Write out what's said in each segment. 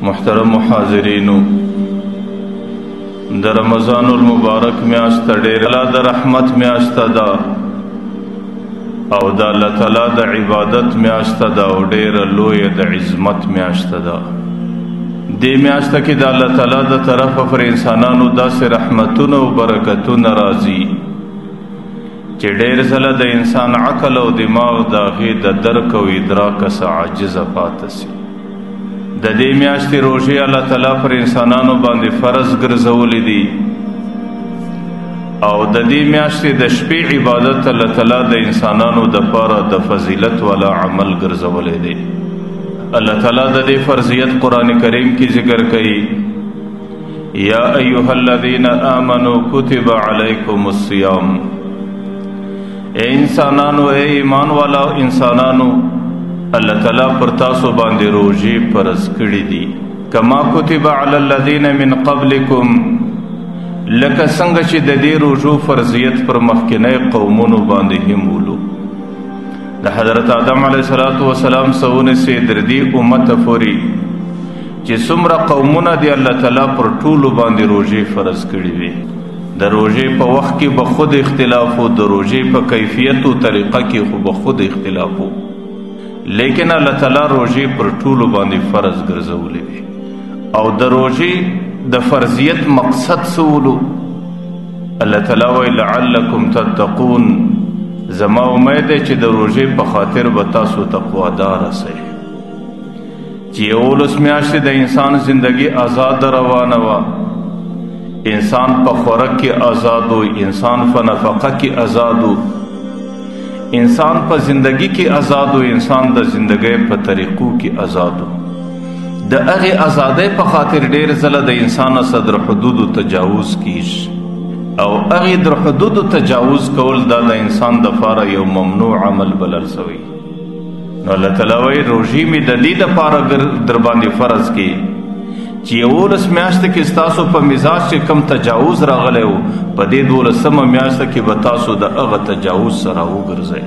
محترم حاضرینو، د رمضان المبارک میاشت ډېر د رحمت میاشت ده او د الله تعالی د عبادت میاشت ده او ډېر لوی د عظمت میاشت ده. دې میاشت کې د الله تعالی د طرفه پر انسانانو داسې رحمتونه او برکتونه راځي چې ډېر ځله د انسان عقل او دماغ د هغې د درک او ادراک څخه عاجزه پاتې شي. د دې میاشتې روژې الله تعالی پر انسانانو باندې فرض ګرځولې دي او د دې میاشتې د شپې عبادت الله تعالی د انسانانو دپاره د فضیلت والا عمل ګرځولی دی. الله تعالی د دې فرضیت قرآن کریم کې ذکر کوي، یا ایها الذین آمنوا کتب علیکم الصیام. اے انسانانو، اے ایمان والا انسانانو، اللہ تعالیٰ پر تاسو باندې روژې فرض کړي دي کما کتب علی الذین من قبلکم، لکه څنګه چې د دې روژو فرضیت پر مخکینی قومونو باندې هم ولو. د حضرت آدم علیه السلام څخه سي در دې امت پورې چې څومره قومونه دی الله تعالیٰ پر ټولو باندې روژې فرض کړي وي. د روژې په وخت کې به خود اختلاف و، د روژې په کیفیت و طریقه کې خو به خود اختلاف و، لیکن الله تعالی روژې پر ټولو باندې فرض ګرځولې وي. او د روژې د فرضیت مقصد څه ولو؟ الله تعالی وایي لعلکم تتقون، زما امید دی چې د روژې په خاطر به تاسو تقواداره سئ. چې 11 میاشتې د انسان زندگی آزاد روانه وه، انسان په خوراک کې آزاد و، انسان په نفقه کې آزاد و، انسان په زندگی کې آزاد و، انسان د زندگی په طریقو کې آزاد و. د هغې آزادۍ په خاطر ډېر ځله د انسان صدر حدودو تجاوز کیږي او هغې در حدودو تجاوز کول دا د انسان دپاره یو ممنوع عمل بلل سوی. نو الله تعالی وایي روژې مې د دې دپاره در باندې فرض کړي چې 11 میاشتې کې ستاسو په مزاج چې کم تجاوز راغلی و، په دې 12مه میاشته کې به تاسو د هغه تجاوز سره وګرځئ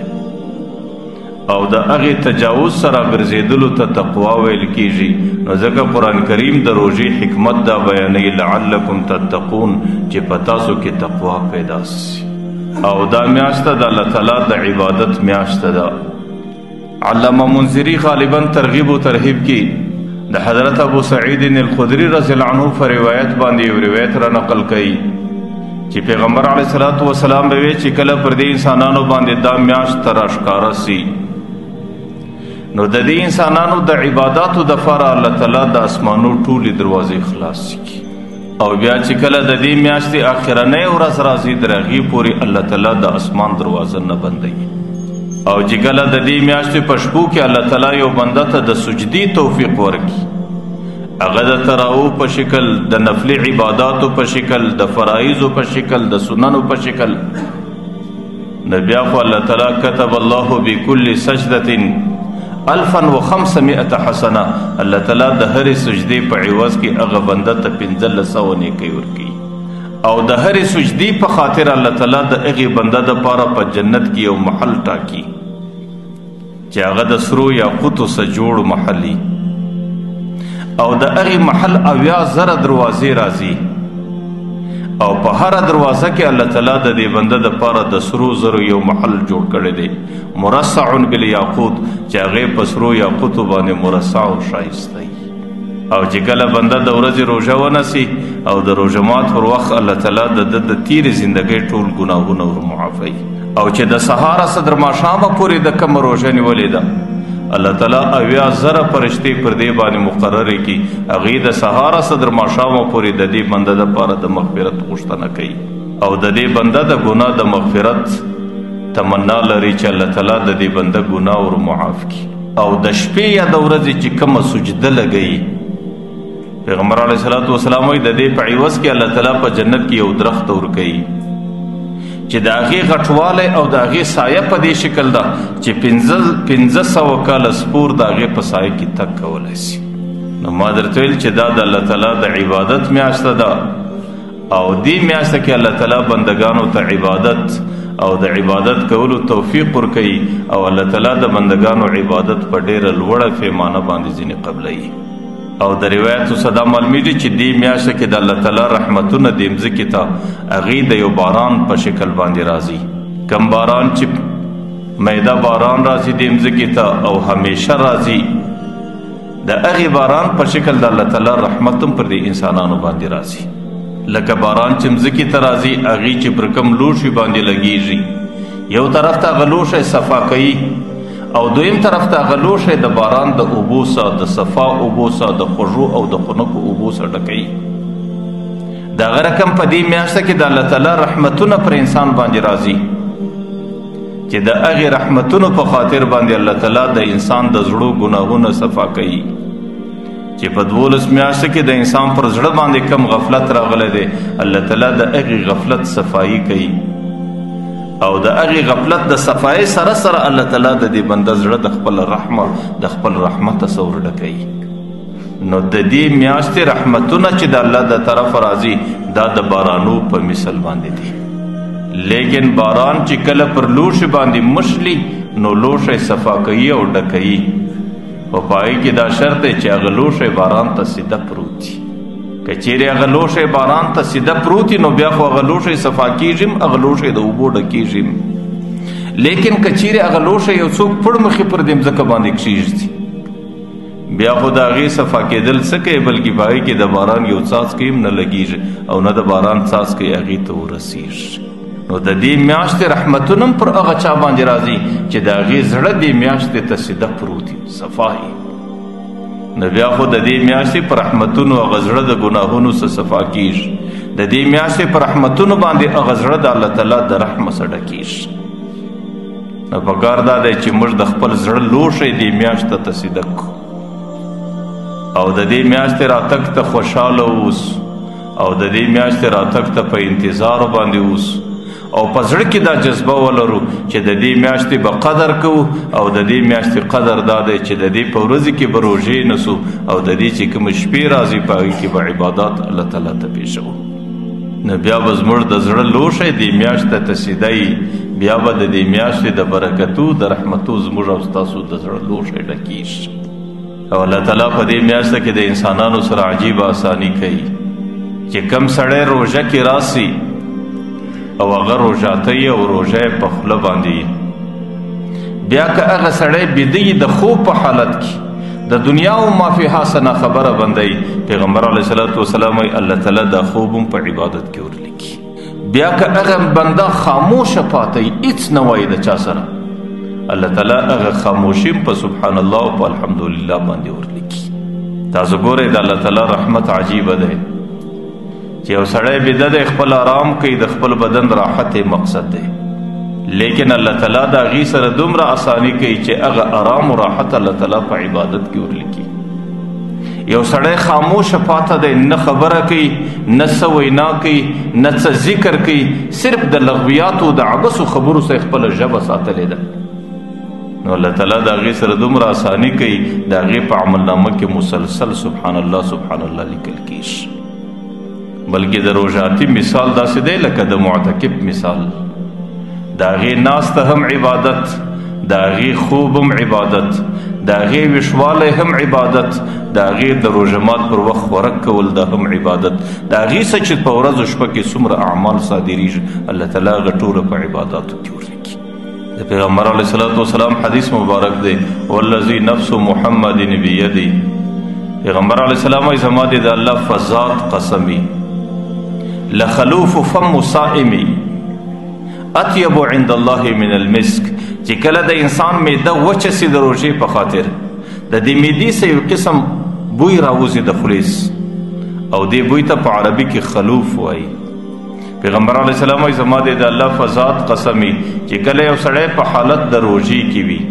او د هغې تجاوز سره ګرځېدلو ته تقوا ویل کیږي. نو ځکه قرآن کریم د روژې حکمت دا بیانوي لعلکم تتقون، چې په تاسو کې تقوا پیدا شي. او دا میاشته د الله تعالی د عبادت میاشته ده. علامه منذري غالبا ترغیب و ترهیب کې د حضرت ابو سعید الخدری رضی اللہ عنہ پر روایت باندې یو روایت را نقل کړي چې پیغمبر علیه السلام به وی چې کله پر دې انسانانو باندې دا میاشت راښکاره سي، نو د دې انسانانو د عباداتو دپاره الله تعالی د اسمانو ټولې دروازې خلاص کړي او بیا چې کله د دې میاشتې اخرنۍ ورځ راځي تر هغې پورې الله تعالی د اسمان دروازه نه بندوي. او چې کله د دې میاشتې په شپو کې الله تعالی یو بنده ته د سجدې توفیق ورکړي، هغه د تراویح په شکل، د نفلي عباداتو په شکل، د فرایضو په شکل، د سننو په شکل، نو بیا خو الله تعالی کتب الله بكل سجدة 1500 حسنه، الله تعالی د هرې سجدې په عوض کې هغه بنده ته 1500 نیکۍ ورکوي. او د هرې سجدې په خاطر الله تعالی د هغې بنده دپاره په جنت کې یو محل ټاکي چې هغه د سرو یاقوتو څخه جوړ محل او د هغې محل 80,000 دروازې راځي او په هره دروازه کې الله تعالی د دې بنده دپاره د سرو زرو یو محل جوړ کړی دی، مرصع بالیاقوت، چې هغې په سرو یاقوتو باندې مرصع او ښایسته وي. او چې کله بنده د ورځې روژه ونیسي او د روژه مات پر وخت الله تعالی د ده د تیرې زندګۍ ټول ګناهونه ورمعافوي. او چې د سهاره څخه تر ماښامه پورې د کومه روژه نیولې ده، الله تعالی 80,000 فرشتې پر دې باندې مقررې کړي، هغې د سهاره څخه تر ماښامه پورې د دې بنده دپاره د مغفرت غوښتنه کوي او د دې بنده د ګناه د مغفرت تمنا لري چې الله تعالی د دې بنده ګناه ورمعاف کړي. او د شپې یا د ورځې چې کومه سجده لګوي، پیغمبر علیه السلام وایي د دې په عوض کې الله تعالی په جنت کې یو درخت ورکوي چې د هغې غټوالی او د هغې سایه په دې شکل ده چې 1500 کاله سپور د هغې په سایه کې تګ کولی شي. نو ما درته ویل چې دا د الله تعالی د عبادت میاشته ده او دې میاشته کې الله تعالی بندگانو ته عبادت او د عبادت کولو توفیق ورکوي او الله تعالی د بندگانو عبادت په ډېره لوړه پیمانه باندې ځینې قبلوي. او د روایتو څخه دا معلومیږي چې دې میاشته کې د الله تعالی رحمتونه دې مځکې ته هغې د یو باران په شکل باندې راځي. کم باران چې میده باران راځي دې مځکې ته او همیشه راځي، د هغې باران په شکل د الله تعالی رحمت هم پر دې انسانانو باندې راځي. لکه باران چې مځکې ته راځي هغې چې پر کوم لوښي باندې لګیږي، یو طرف ته هغه لوښی صفا کوي او دویم طرف ته هغه لوښی د باران د اوبو څخه، د صفا اوبو څخه، د خوږو او د خنکو اوبو څخه ډکوي. د هغه رقم په دې میاشته کې د الله تعالی رحمتونه پر انسان باندې راځي چې د هغې رحمتونو په خاطر باندې الله تعالی د انسان د زړو ګناهونه صفا کوي. چې په 12 میاشتو کې د انسان پر زړه باندې کم غفلت راغلی دی، الله تعالی د هغې غفلت صفایي کوي او د هغې غفلت د صفایي سره سره الله تعالی د دې بنده زړه د خپل رحمه د خپل رحمت تصور ډکوي. نو د دې میاشتې رحمتونه چې د الله د طرف راځي دا د بارانو په مثل باندې دي. لیکن باران چې کله پر لوښي باندې مشلي نو لوښی صفا کوي او ډکوي، خو په هغې کې دا شرط دی چې هغه لوښی باران ته سیده پروت وي. که چیرې هغه لوښی باران ته سیده پروت وي نو بیا خو هغه لوښی صفا کېږي هم، هغه لوښی د اوبو ډکېږي هم. لیکن که چیرې هغه لوښی یو څوک پړ مخې پر دې مځکه باندې کښېږدي بیا خو د هغې صفا کېدل څه کوي، بلکې په هغې کې د باران یو څاڅکی هم نه لګېږي او نه د باران څاڅکی هغې ته ورسېږي. نو د دې میاشتې رحمتونه هم پر هغه چا باندې راځي چې د هغې زړه دې میاشتې ته سیده پروت وي، صفا وي. نو بیا خو د دې میاشتې په رحمتونو هغه زړه د ګناهونو څخه صفا کېږي، د دې میاشتې په رحمتونو باندې هغه زړه د الله تعالی د رحمه څخه ډکېږي. نو پکار دا دی چې موږ د خپل زړه لوښی دې میاشته ته سیده کړو او د دې میاشتې راتګ ته خوشحاله اوسو او د دې میاشتې راتګ ته په انتظار باندې اوسو او په زړه کې دا جذبه ولرو چې د دې میاشتې به قدر کوو او د دې میاشتې قدر دا دی چې د دې په ورځې کې به روژې نیسو او د دې چې کومې شپې راځي په هغې کې به عبادات الله تعالی ته پیښوو. نو بیا به زموږ د زړه لوښی دې میاشته ته سیده وي، بیا به د دې میاشتې د برکتو د رحمتو زموږ او ستاسو د زړه لوښی ډکېږي. او الله تعالی په دې میاشته کې د انسانانو سره عجیبه اساني کوي چې کم سړی روژه کې راسي او هغه روژاتی او روژه یې په خوله باندې بیا که هغه سړی بیده د خوب په حالت کې د دنیا و ما فیها څه خبره بندی، پیغمبر علیه صلات وسلام وایي الله تعالی دا خوب هم په عبادت کې ورلیکي. بیا که هغه بنده خاموشه پاتی هیڅ نه وایي د چا سره، الله تعالی هغه خاموشي په سبحان الله او په الحمدلله باندې ورلیکي. تاسو ګورئ د الله تعالی رحمت عجیبه دی چې یو سړی بیده دی خپل آرام کوي، د خپل بدن راحت مقصد دی، لیکن الله تعالی د هغې سره دومره اساني کوي چې هغه آرام و راحت الله تعالی په عبادت کې ورلیکي. یو سړی خاموشه پاته دی، نه خبره کوي، نه څه وینا کوي، نه څه ذکر کوي، صرف د لغویاتو د عبثو خبرو سره خپله ژبه ساتلې ده. نو الله تعالی د هغې سره دومره اساني کوي د هغې په عملنامه کې مسلسل سبحان الله سبحان الله لیکل کېږي. بلکې د روژاتي مثال داسې دی لکه د معتکف مثال، د هغې ناسته هم عبادت، د هغې خوب هم عبادت، د هغې ویښوالی هم عبادت، د هغې د روژه مات پر وخت خوراک کول دا هم عبادت، د هغې څه چې په ورځ و شپه کې څومره اعمال صادریږي الله تعالی هغه ټوله په عباداتو کې ورلیکي. د پیغمبر علیه صلات وسلام حدیث مبارک دی والذي نفس محمد بیدی، پیغمبر علیه السلام وایي زما د الله فذات قسمی لخلوف فم صائمی اطیب عند الله من المسک، چې کله د انسان معده وچه سي د روژې په خاطر د دې معدې څخه یو قسم بوی راوځي د خولې او دې بوی ته په عربي کې خلوف وایي. پیغمبر علیه السلام وایي زما د الله فذات قسمی چې کله یو سړی په حالت د روژې کې وي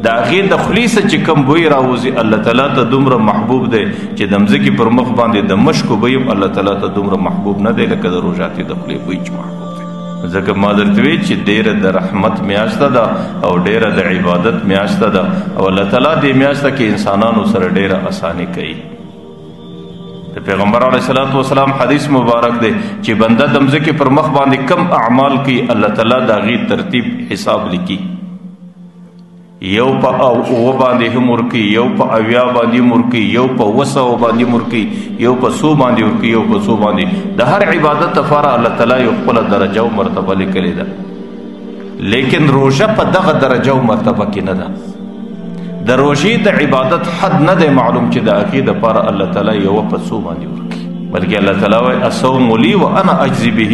د هغې د خولې څخه چې کوم بوی راوځي الله تعالی ته دومره محبوب دی چې د مځکې پر مخ باندې د مشکو بوی هم الله تعالی ته دومره محبوب نه دی لکه د روژاتي د خولې بوی چې محبوب دی. ځکه ما درته وی چې ډیره د رحمت میاشته ده او ډیره د عبادت میاشته ده او الله تعالی دې میاشته کې انسانانو سره ډیره اساني کوي. د پیغمبر علیه الصلاۃ والسلام حدیث مبارک دی چې بنده د مځکې پر مخ باندې کم اعمال کوي الله تعالی د هغې ترتیب حساب لیکي. یو په 9 باندې هم ورکي، یو په 80 باندې هم ورکي، یو په 100 باندې هم ورکي، یو په 100 باندې ورکي، یو په 100 باندې. د هر عبادت لپاره الله تعالی یو خپل درجه او مرتبه لیکلې ده، لیکن روژه په دغه درجه او مرتبه کې نه ده. د روژې د عبادت حد نه دی معلوم چې د هغې دپاره الله تعالی یو په 100 باندې ورکي، بلکې الله تعالی وایي الصوم لی و انا اجزي به.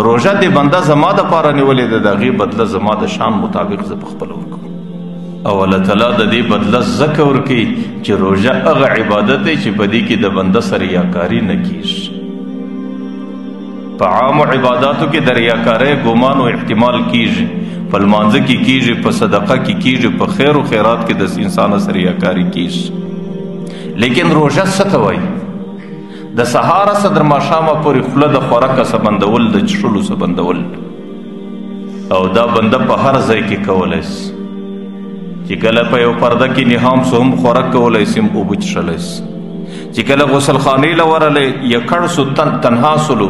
روژه د بنده زما دپاره نیولې ده، د هغې بدله زما د شان مطابق زه پخپله ورکوم. او الله تعالی د دې بدله ځکه ورکوي چې روژه هغه عبادت دی چې په دې کې د بنده سره ریاکاري نه کیږي. په عامو عباداتو کې د ریاکارۍ ګمان او احتمال کیږي، په لمانځه کې کیږي، په صدقه کې کیږي، په خیر و خیرات کې د انسان سره ریاکاري کیږي. لیکن روژه څه ته وایي؟ د سهاره څخه تر ماښامه پورې خوله د خوراکه څه بندول، د څښلو څه بندول، او دا بنده په هر ځای کې کولی شي. چې کله په یو پرده کې نهام سو هم خوراک کولی سي، هم اوبه څښلی سي. چې کله غسل خانې له ورلی یا کړ سو تنها سلو،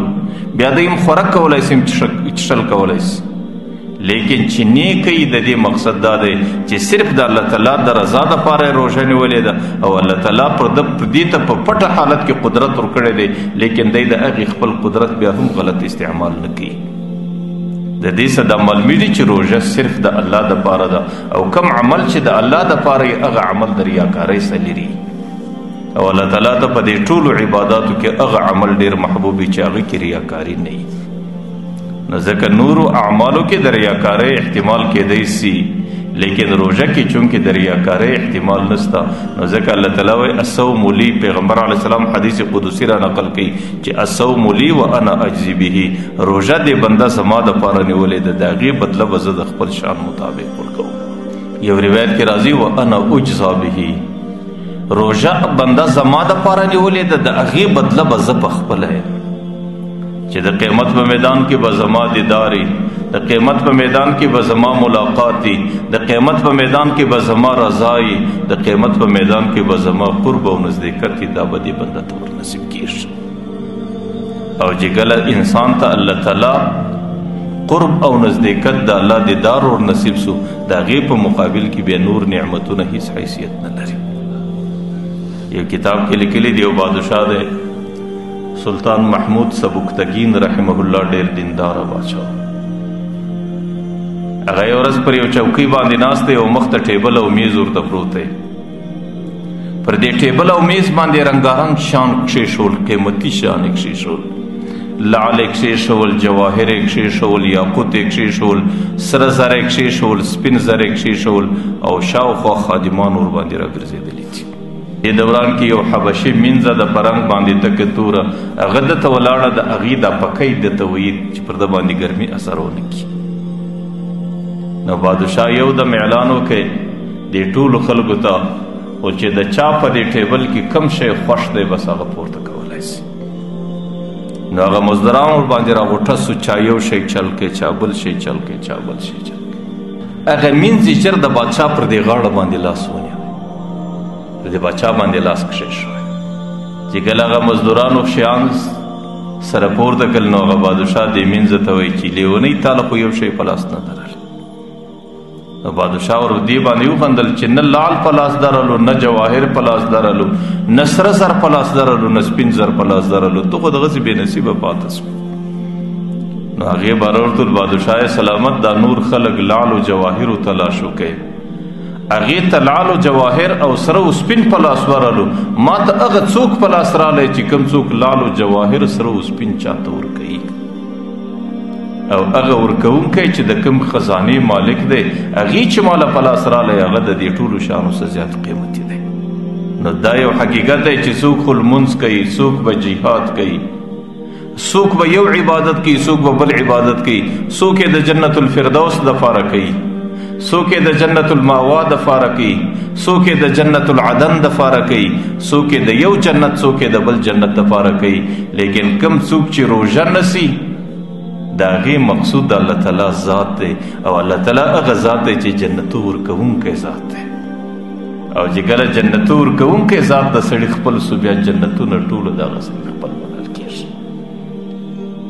بیا د هم خوراک کولی سي، هم څښل کولی سي. لیکن چې نه کوي، د دې مقصد دا دی چې صرف د الله تعالی د رضا دپاره یې روژه نیولې ده، او الله تعالی پر دې ته په پټه حالت کې قدرت ورکړی دی، لیکن دی د هغې خپل قدرت بیا هم غلط استعمال نه کوي. د دې څه د معلومي دي چې روژه صرف د الله دپاره ده، او کم عمل چې د الله دپاره یې هغه عمل د ریاکارۍ څخه لري. او الله تعالی ته په دې ټولو عباداتو کې هغه عمل ډېر محبوب وي چې هغه کې ریاکاري نه وي. نو ځکه نورو اعمالو کې د ریاکارۍ احتمال کیدی سي، لیکن روژه کې چونکې د ریاکارۍ احتمال نسته، نو ځکه الله تعالی وایي الصوم لی. پیغمبر علیه السلام حدیث قدسی را نقل کوي چې الصوم لی و انا اجزي به. روژه د بنده زما دپاره نیولې ده، د هغې بدله به زه د خپل شان مطابق ورکوم. یو روایت کې راځي و انا اجزا به. روژه بنده زما دپاره نیولې ده، د هغې بدله به زه پخپله یم. چې د قیامت په میدان کې به زما دیداري، د قیامت په میدان کې به زما ملاقاتي، د قیامت په میدان کې به زما رضایي، د قیامت په میدان کې به زما قرب او نزدېکت، دا به دې بنده ته ور نصیب کېږي. او چې کله انسان ته الله تعالی قرب او نزدېکت د الله دیدار ور نصیب سو، د هغې په مقابل کې بیا نور نعمتونه هیڅ حیثیت نه لري. یو کتاب کې لیکلی دی، یو بادشاه دی سلطان محمود سبکتګین رحمه الله، ډېر دینداره بادشاه. هغه یو ورځ پر یو چوکۍ باندې ناست دی او مخ ته ټیبل او میز ورته پروت دی. پر دې ټیبل او میز باندې رنګارنګ شیان کښېښول، قیمتي شیان یې کښېښول، لعل یې کښېښول، جواهر یې کښېښول، یاقوت یې کښېښول، سره زر یې کښېښول، سپین زر یې کښېښول، او شاوخوا خادمان ورباندې راګرځېدلي دي. دې دوران کې یو حبشي مینځه د پرنګ باندې تکه توره، هغه دته ولاړه، د هغې دا پکۍ دته ویل چې پر ده باندې ګرمي اثر ونه کړي. نو بادشاه یو دم اعلان وکړي دې ټولو خلکو ته، او چې د چا په دې ټیبل کې کم شی خوښ دی بس هغه پورته کولی شي. نو هغه مزدران ورباندې راغوټه سو، چا یو شی چل کړي، چا بل شی چل کړي، چا بل شی چل کړي. هغه مینځ یې چېر د بادشاه پر دې غاړه باندې لاس ونیو، د بادشاه باندې لاس کښېښوی. چې کله هغه مزدورانو شیان سره پورته کړل، نو هغه بادشاه دې مینځه ته وایي چې لیونۍ تا له خو یو شی په لاس نه درلی. نو بادشاه ور دې باندې وخندل چې نه لعل په لاس درلو، نه جواهر په لاس درلو، نه سره زر په لاس درلو، نه سپین زر په لاس درلو، ته خو دغسې بې نصیبه پاته سو. نو هغې باره ورته ویل بادشاه سلامت، دا نور خلک لعل و جواهرو تلاش وکړي، هغې ته لعل و جواهر او سره و سپین په لاس ورلو، ما ته هغه څوک په لاس رالی چې کوم څوک لعل و جواهر سره و سپین چاته ورکوي، او هغه ورکوونکی چې د کوم خزانې مالک دی، هغې چې ماله په لاس رالی هغه د دې ټولو شیانو څه زیات قیمتي دی. نو دا یو حقیقت دی چې څوک خو لمونځ کوي، څوک به جهاد کوي، څوک به یو عبادت کوي، څوک به بل عبادت کوي، څوک یې د جنت الفردوس دپاره کوي، څوک یې د جنت المأوا دپاره کوي، څوک یې د جنت العدن دپاره کوي، څوک یې د یو جنت، څوک یې د بل جنت دپاره کوي. لیکن کم څوک چې روژه نسی، د هغې مقصود د الله تعالی ذات دی، او الله تعالی هغه ذات دی چې جنتو ورکوونکی ذات دی. او چې کله جنتو ورکوونکی ذات د سړي خپل سو، بیا جنتونه ټولو د هغه سړي خپل بلل کېږي.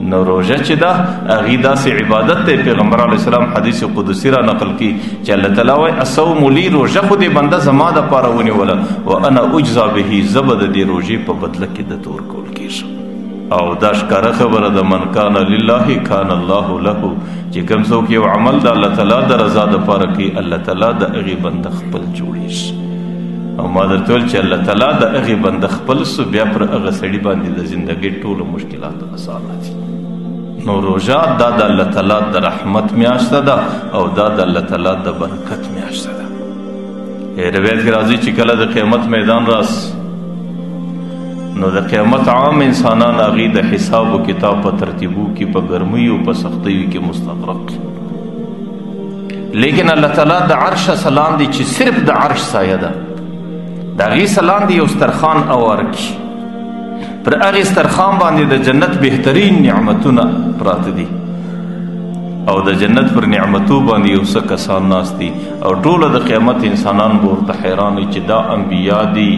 نو روژه چې ده هغې داسې عبادت دی. پیغمبر علیه السلام حدیث قدسي را نقل کی چې الله تعالی وایي الصوم لی، روژه خو دې بنده زما دپاره ونیوله وانا اجزا به، زه به د دې روژې په بدله کې د تور کول کېږم. او دا ښکاره خبره ده من کان لله کان الله له، چې کوم څوک یو عمل د الله تعالی د رضا دپاره کوي الله تعالی د هغې بنده خپل جوړېږي. او ما درته ویل چې الله تعالی د هغې بنده خپل سو بیا پر هغه سړي باندې د زندګۍ ټولو مشکلات اسانه دي. نو روژه دا د الله تعالی د رحمت میاشته ده او دا د الله تعالی د برکت میاشته ده. روایت کې راځي چې کله د قیامت میدان راس نو د قیامت عام انسانان هغې د حساب و کتاب په ترتیبو کې په ګرمیو په سختیو کې مستغرق، لیکن الله تعالی د عرش لاندې چې صرف د عرش سایه ده د هغې لاندې یو سترخوان اوار کړي، پر هغې سترخوان باندې د جنت بهترین نعمتونه پراته دي او د جنت پر نعمتو باندې یو څه کسان ناست دي او ټوله د قیامت انسانان به ورته حیران وي چې دا انبیا دي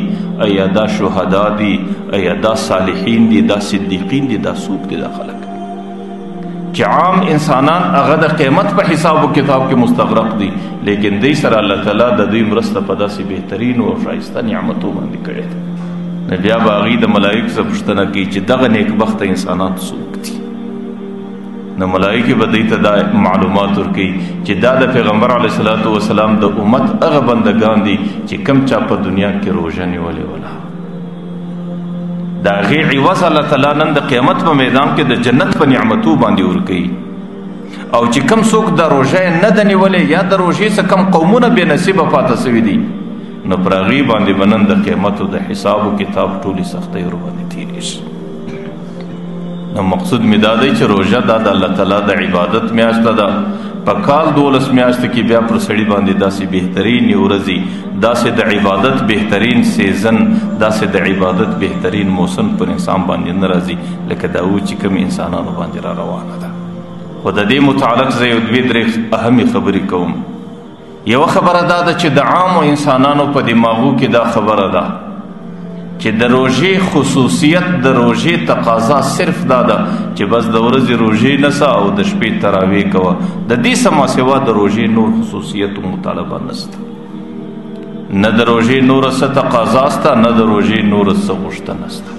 ایا دا شهدا دي ایا دا صالحین دي دا صدیقین دي دا څوک دي دا خلک چې عام انسانان هغه د قیامت په حساب و کتاب کې مستغرق دي، لیکن دی سره الله تعالی د دوی مرسته په داسې بهترین او ښایسته نعمتو باندې کړې ده. نو بیا به هغې د ملایکو څخه پوښتنه کوي چې دغه نیکبخته انسانان څوک دي. نو ملایکې به دوی ته دا معلومات ورکوي چې دا د پیغمبر علیه الصلاة وسلام د امت هغه بندګان دي چې کم چا په دنیا کې روژه نیولې وله، د هغې عوض الله تعالی نن د قیامت په میدان کې د جنت په نعمتو باندې ورکوي. او چې کم څوک د روژه نه ده نیولې یا د روژې څخه کم قومونه بې نصیبه پاته سوي دي نو پر هغې باندې به نن د قیامتو د حساب و کتاب ټولې سختۍ ورباندې تېرېږي. نو مقصود مې دا دی چې روژه دا د الله تعالی د عبادت میاشته ده. په کال 12 میاشتو کې بیا پر سړي باندې داسې بهترین ورځې، داسې د عبادت بهترین سیزن، داسې د عبادت بهترین موسم پر انسان باندې نه راځي لکه دا و چې کوم انسانانو باندې را روانه ده. خو د دې متعلق زه یو دوې درې اهمې خبرې کوم. یوه خبره دا ده چې د عامو انسانانو په دماغو کې دا خبره ده چې د روژې خصوصیت د روژې تقاضا صرف دا ده چې بس د ورځې روژې نسه او د شپې تراویح کوه، د دې سما سوا د روژې نور خصوصیت و مطالبه نسته، نه د روژې نور څه تقاضا سته نه د روژې نور څه غوښتنه سته.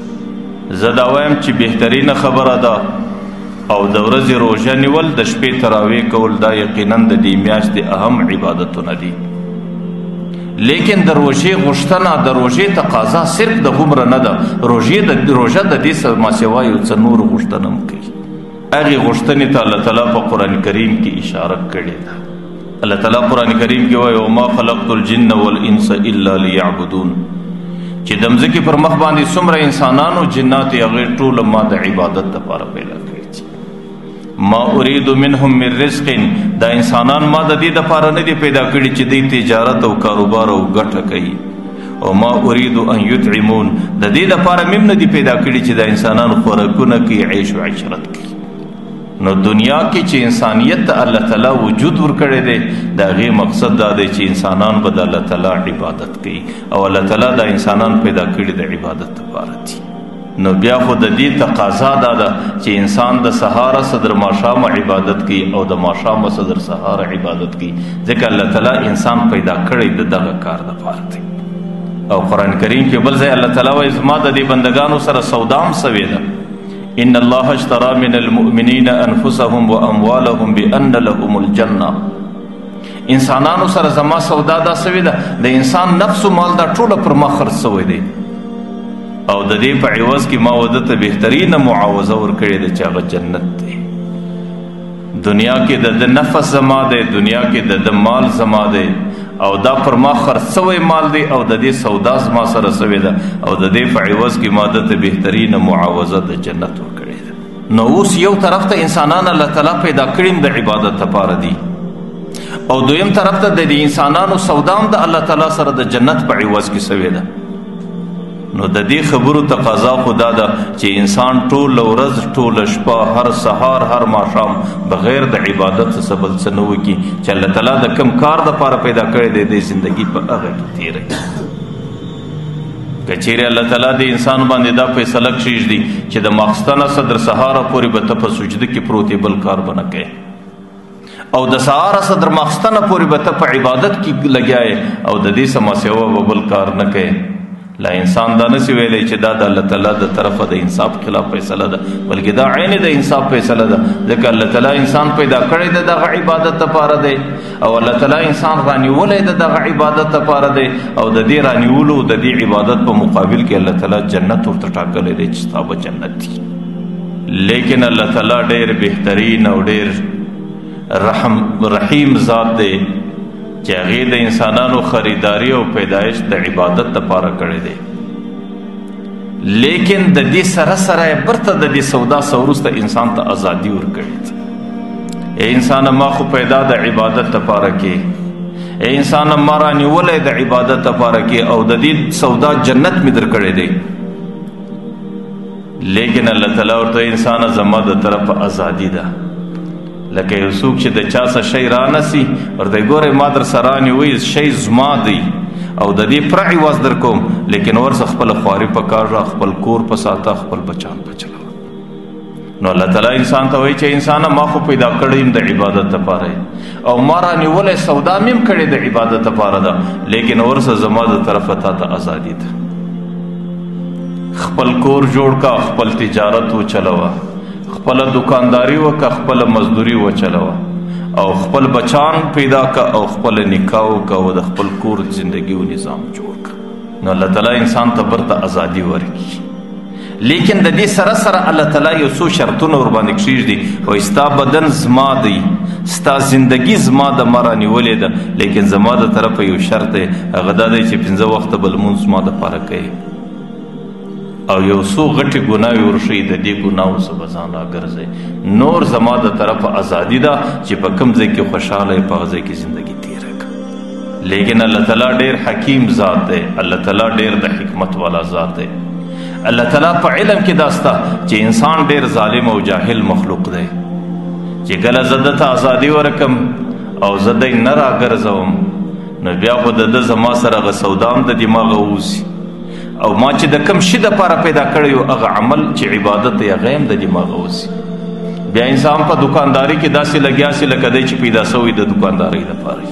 زه دا وایم چې بهترینه خبره ده او د ورځې روژه نیول د شپې تراویح کول دا یقینا د دې میاشتې اهم عبادتونه دي، لیکن د روژې غوښتنه د روژې تقاضا صرف د هومره نه ده. روژه د دې سما سوا یو څه نور غوښتنه هم کوي. هغې غوښتنې ته الله تعالی په قرآن کریم کې اشاره کړې ده. الله تعالی قرآن کریم کې وایي وما خلقت الجن والانس الا لیعبدون، چې د مځکې پر مخ باندې څومره انسانان او جنات هغې ټوله ما د عبادت دپاره پیدا کړي. ما اريد منهم من رزق، دا انسانان ما د دې دپاره نه دي پیدا کړي چې دوی تجارت او کاروبار او ګټه کوي. او ما اريد ان يطعمون، د دې دپاره مې هم نه دي پیدا کړي چې د انسانان خوراکونه کوي عیش و عشرت کوي. نو دنیا کې چې انسانیت ته الله تعالی وجود ورکړی دی د هغې مقصد دا دی چې انسانان به د الله تعالی عبادت کوي او الله تعالی دا انسانان پیدا کړي د عبادت دپاره دي. نو بیا خو د دې تقاضا دا ده چې انسان د سهاره صدر ماښامه عبادت کوي او د ماښامه صدر سهاره عبادت کوي، ځکه الله تعالی انسان پیدا کړی د دغه کار دپاره دی. او قرآن کریم کې بل ځای الله تعالی وایي زما د دې بندګانو سره سودا هم سوې ده، ان الله اشترى من المؤمنین انفسهم واموالهم بان لهم الجنه. انسانانو سره زما سودا دا سوې ده، د انسان نفس و مال دا ټوله پر ما خرڅ سوی دی او د دې په عوض کې ما وده ته بهترینه معاوضه ورکړې ده چې هغه جنت دی. دنیا کې د نفس زما دی، دنیا کې د مال زما دی او دا پر ما خرڅ سوی مال دی او د دې سودا زما سره سوې ده او د دې په عوض کې ما ده ته بهترینه معاوضه د جنت ورکړې ده. نو اوس یو طرف ته انسانان الله تعالی پیدا کړي د عبادت لپاره دي او دویم طرف ته د انسانانو سودا هم د الله تعالی سره د جنت په عوض کې سوې ده. نو د دې خبرو تقاضا خو دا ده چې انسان ټوله ورځ ټوله شپه هر سهار هر ماښام بغیر د عبادت څخه بل څه نه وکړي چې الله تعالی د کوم کار دپاره پیدا کړی دی د زندګي په هغه کې تېروي. که چیرې الله تعالی د انسان باندې دا فیصله کښېږدي چې د ماخستنه صدر سهاره پورې به ته په سجده کې پروت یې، بل کار به نه کوې، او د سهاره صدر ماخستنه پورې به ته په عبادت کې لګیا یې او د دې سما سوا به بل کار نه کوې. لا انسان دا نسی ویلی چې دا د الله تعالی د طرفه د انصاف خلاف فیصله ده، بلکې دا عین د انصاف فیصله ده، ځکه الله تعالی انسان پیدا کړی د دغه عبادت لپاره دی او الله تعالی انسان رانیولی د دغه عبادت لپاره دی او د دې رانیولو د دې عبادت په مقابل کې الله تعالی جنت ورته ټاکلی دی چې ستا به جنت دی. لیکن الله تعالی ډېر بهترین او ډېر رحیم ذات دی چې هغې د انسانانو خریداري او پیدایش د عبادت لپاره کړی دی، لیکن د دې سره سره یې برته د دې سودا سه وروسته انسان ته ازادي ورکړې ده. ای انسانه ما خو پیدا د عبادت لپاره کې، ای انسانه ما رانیولی د عبادت لپاره کې او د دې سودا جنت مې درکړی دی، لیکن الله تعالی ورته انسانه زما د طرفه ازادي ده. لکه یو څوک چې د چا څه شی رانسي ورته ګورئ ما در سره رانیوی شی زما دی او د دې پوره عوض در کوم، لیکن ورڅه خپله خواري په کار را، خپل کور په ساته، خپل بچان په چلوه. نو الله تعالی انسان ته وایي چې انسانه ما خو پیدا کړی یم د عبادت لپاره او ما رانیولی سودا مې هم کړې د عبادت لپاره ده، لیکن ورڅه زما د طرفه تا ته ازادي ده. خپل کور جوړ کا، خپل تجارت وچلوه، خپل دکانداری وکړه، خپل مزدوری وچلوه او خپل بچان پیدا کا او خپل نکاح وکړه او د خپل کور زندگی و نظام جوړ کړه. نو الله تعالی انسان ته برته ازادي ورکړي، لیکن د دې سره سره الله تعالی یو څو شرطونه ورباندې کښېږدي، وایي ستا بدن زما دی، ستا زندگی زما د ما رانیولې ده، لیکن زما د طرفه یو شرط دی، هغه دا دی چې 5 وخته به لمونځ زما دپاره کوې او یو څو غټې ګناوې ورښیي، د دې ګناو څه به ځان راګرځئ، نور زما د طرفه ازادي ده چې په کوم ځای کې خوشحاله یې په هغه ځای کې زندګي تېره کړه. لیکن الله تعالی ډېر حکیم ذات دی، الله تعالی ډېر د حکمت والا ذات دی. الله تعالی په علم کې دا سته چې انسان ډېر ظالم او جاهل مخلوق دی، چې کله زه ده ته ازادي ورکم او زه دی نه راګرځوم نو بیا خو د ده زما سره هغه سودا هم د دماغه ووځي او ما چې د کم شي دپاره پیدا کړی یو هغه عمل چې عبادت دی هغه هم د دماغه وځي. بیا انسان په دکانداري کې داسې لګیا سي لکه دی چې پیدا سوی د دکاندارۍ دپاره،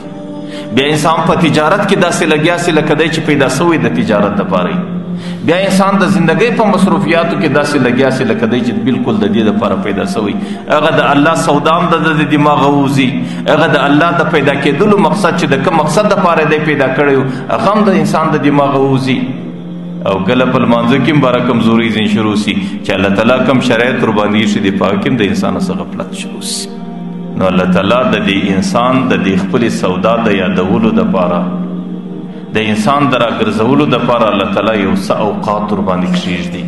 بیا انسان په تجارت کې داسې لګیا سي لکه دی چې پیدا سوی د تجارت دپاره، بیا انسان د زندګۍ په مصروفیاتو کې داسې لګیا سي لکه دی چې بالکل د دې دپاره پیدا سوی، هغه د الله سودا هم د دماغه وځي، هغه د الله د پیدا کېدلو مقصد چې د کوم مقصد دپاره دی پیدا کړی و هغه هم د انسان د دماغه وځي. او کله په لمانځه کې هم باره کمزوري ځین شروع سي چې الله تعالی کوم شرایط ورباندې ایښي دي په هغه کې هم د انسان څه غفلت شروع سي. نو الله تعالی د دې انسان د دې خپلې سودا د یادولو دپاره، د انسان د راګرځولو دپاره الله تعالی یو څه اوقات ورباندې کښېږدي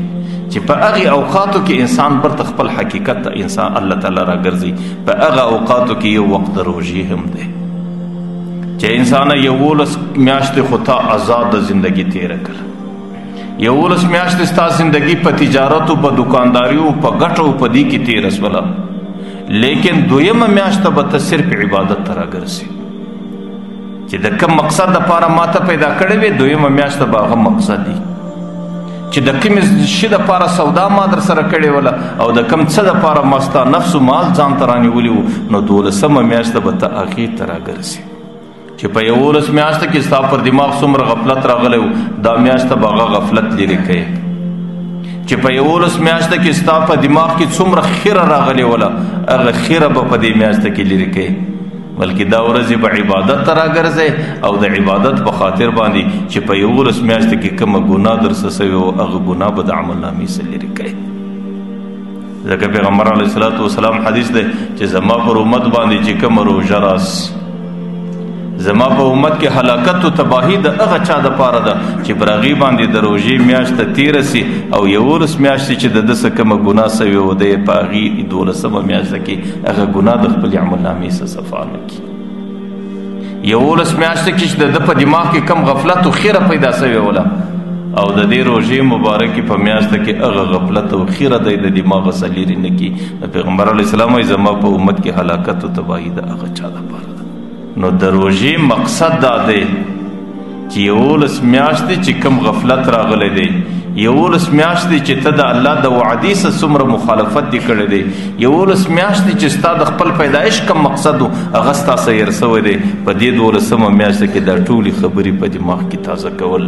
چې په هغې اوقاتو کې انسان برته خپل حقیقت ته انسان الله تعالی راګرځي. په هغه اوقاتو کې یو وخت د روژې هم دی چې انسانه 11 میاشتې خو تا آزاد زندګي تېره کړه، 11 میاشتې ستا زندگی په تجارتو، په دکانداریو، په ګټو په دې کې تېره شوله، لیکن 2مه میاشته به ته صرف عبادت ته راګرځې چې د کوم مقصد دپاره ما ته پیدا کړی وې، 2مه میاشته به هغه مقصد دی چې د کومې شي دپاره سودا ما در سره کړې وله او د کوم څه دپاره ما ستا نفس و مال ځان ته رانیولي وو، نو 12مه میاشته به ته هغې ته راګرځې چې په 11 میاشته کې ستا پر دماغ څومره غفلت راغلی و دا میاشته به هغه غفلت لرې کوې، چې په 11 میاشته کې ستا په دماغ کې څومره خیره راغلی وله هغه خیره به په دې میاشته کې لرې کوې، بلکې دا ورځې به عبادت ته راګرځئ او د عبادت په خاطر باندې چې په 11 میاشته کې کومه ګناه در څه سوې وه هغه ګناه به د عملنامې څه لرې کوې. ځکه پیغمبر علیه الصلاة والسلام حدیث دی چې زما پر امت باندې چې کومه روژه راسي، زما په امت کې هلاکت و تباهي د هغه چا دپاره ده چې پر هغې باندې د روژې میاشته تېره سي او 11 میاشتې چې د ده څه کومه ګناه سوې و دی په هغې 12مه میاشته کې هغه ګناه د خپلې عملنامې څه صفا نه کړي. 11 میاشتې کې چې د ده په دماغ کې کم غفلت و خیره پیدا سوې وله او د دې روژې مبارکې په میاشته کې هغه غفلت او خیره دی د دماغه څه لرې نه کړي. پیغمبر علیه السلام وایي زما په امت کې هلاکت و تباهي د هغه چا دپاره. نو د روژې مقصد دا دی چې 11 میاشتې چې کم غفلت راغلی دی، 11 میاشتې چې ته د الله د وعدې سره څومره مخالفت دې کړی دی، 11 میاشتې چې ستا د خپل پیدایش کم مقصد و هغه ستا څه هېر سوی دی. په دې 12مه میاشته کې دا ټولې خبرې په دماغ کې تازه کول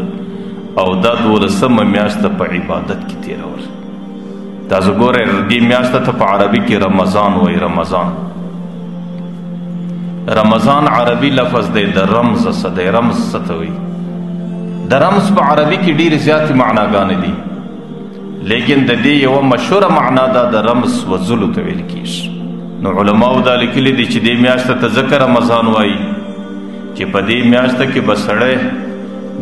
او دا 12مه میاشته په عبادت کې تېرول. تاسو ګورئ دې میاشته ته په عربي کې رمضان وایي. رمضان عربي لفظ دی د رمز څه دی. رمز څه ته وایي؟ د رمز په عربي کې ډېرې زیاتې معناګانې دي، لیکن د دې یوه مشهوره معنا دا د رمز وزلو ته ویل کېږي. نو علماو دا لیکلي دي چې دې میاشته ته ځکه رمضان وایي چې په دې میاشته کې به سړی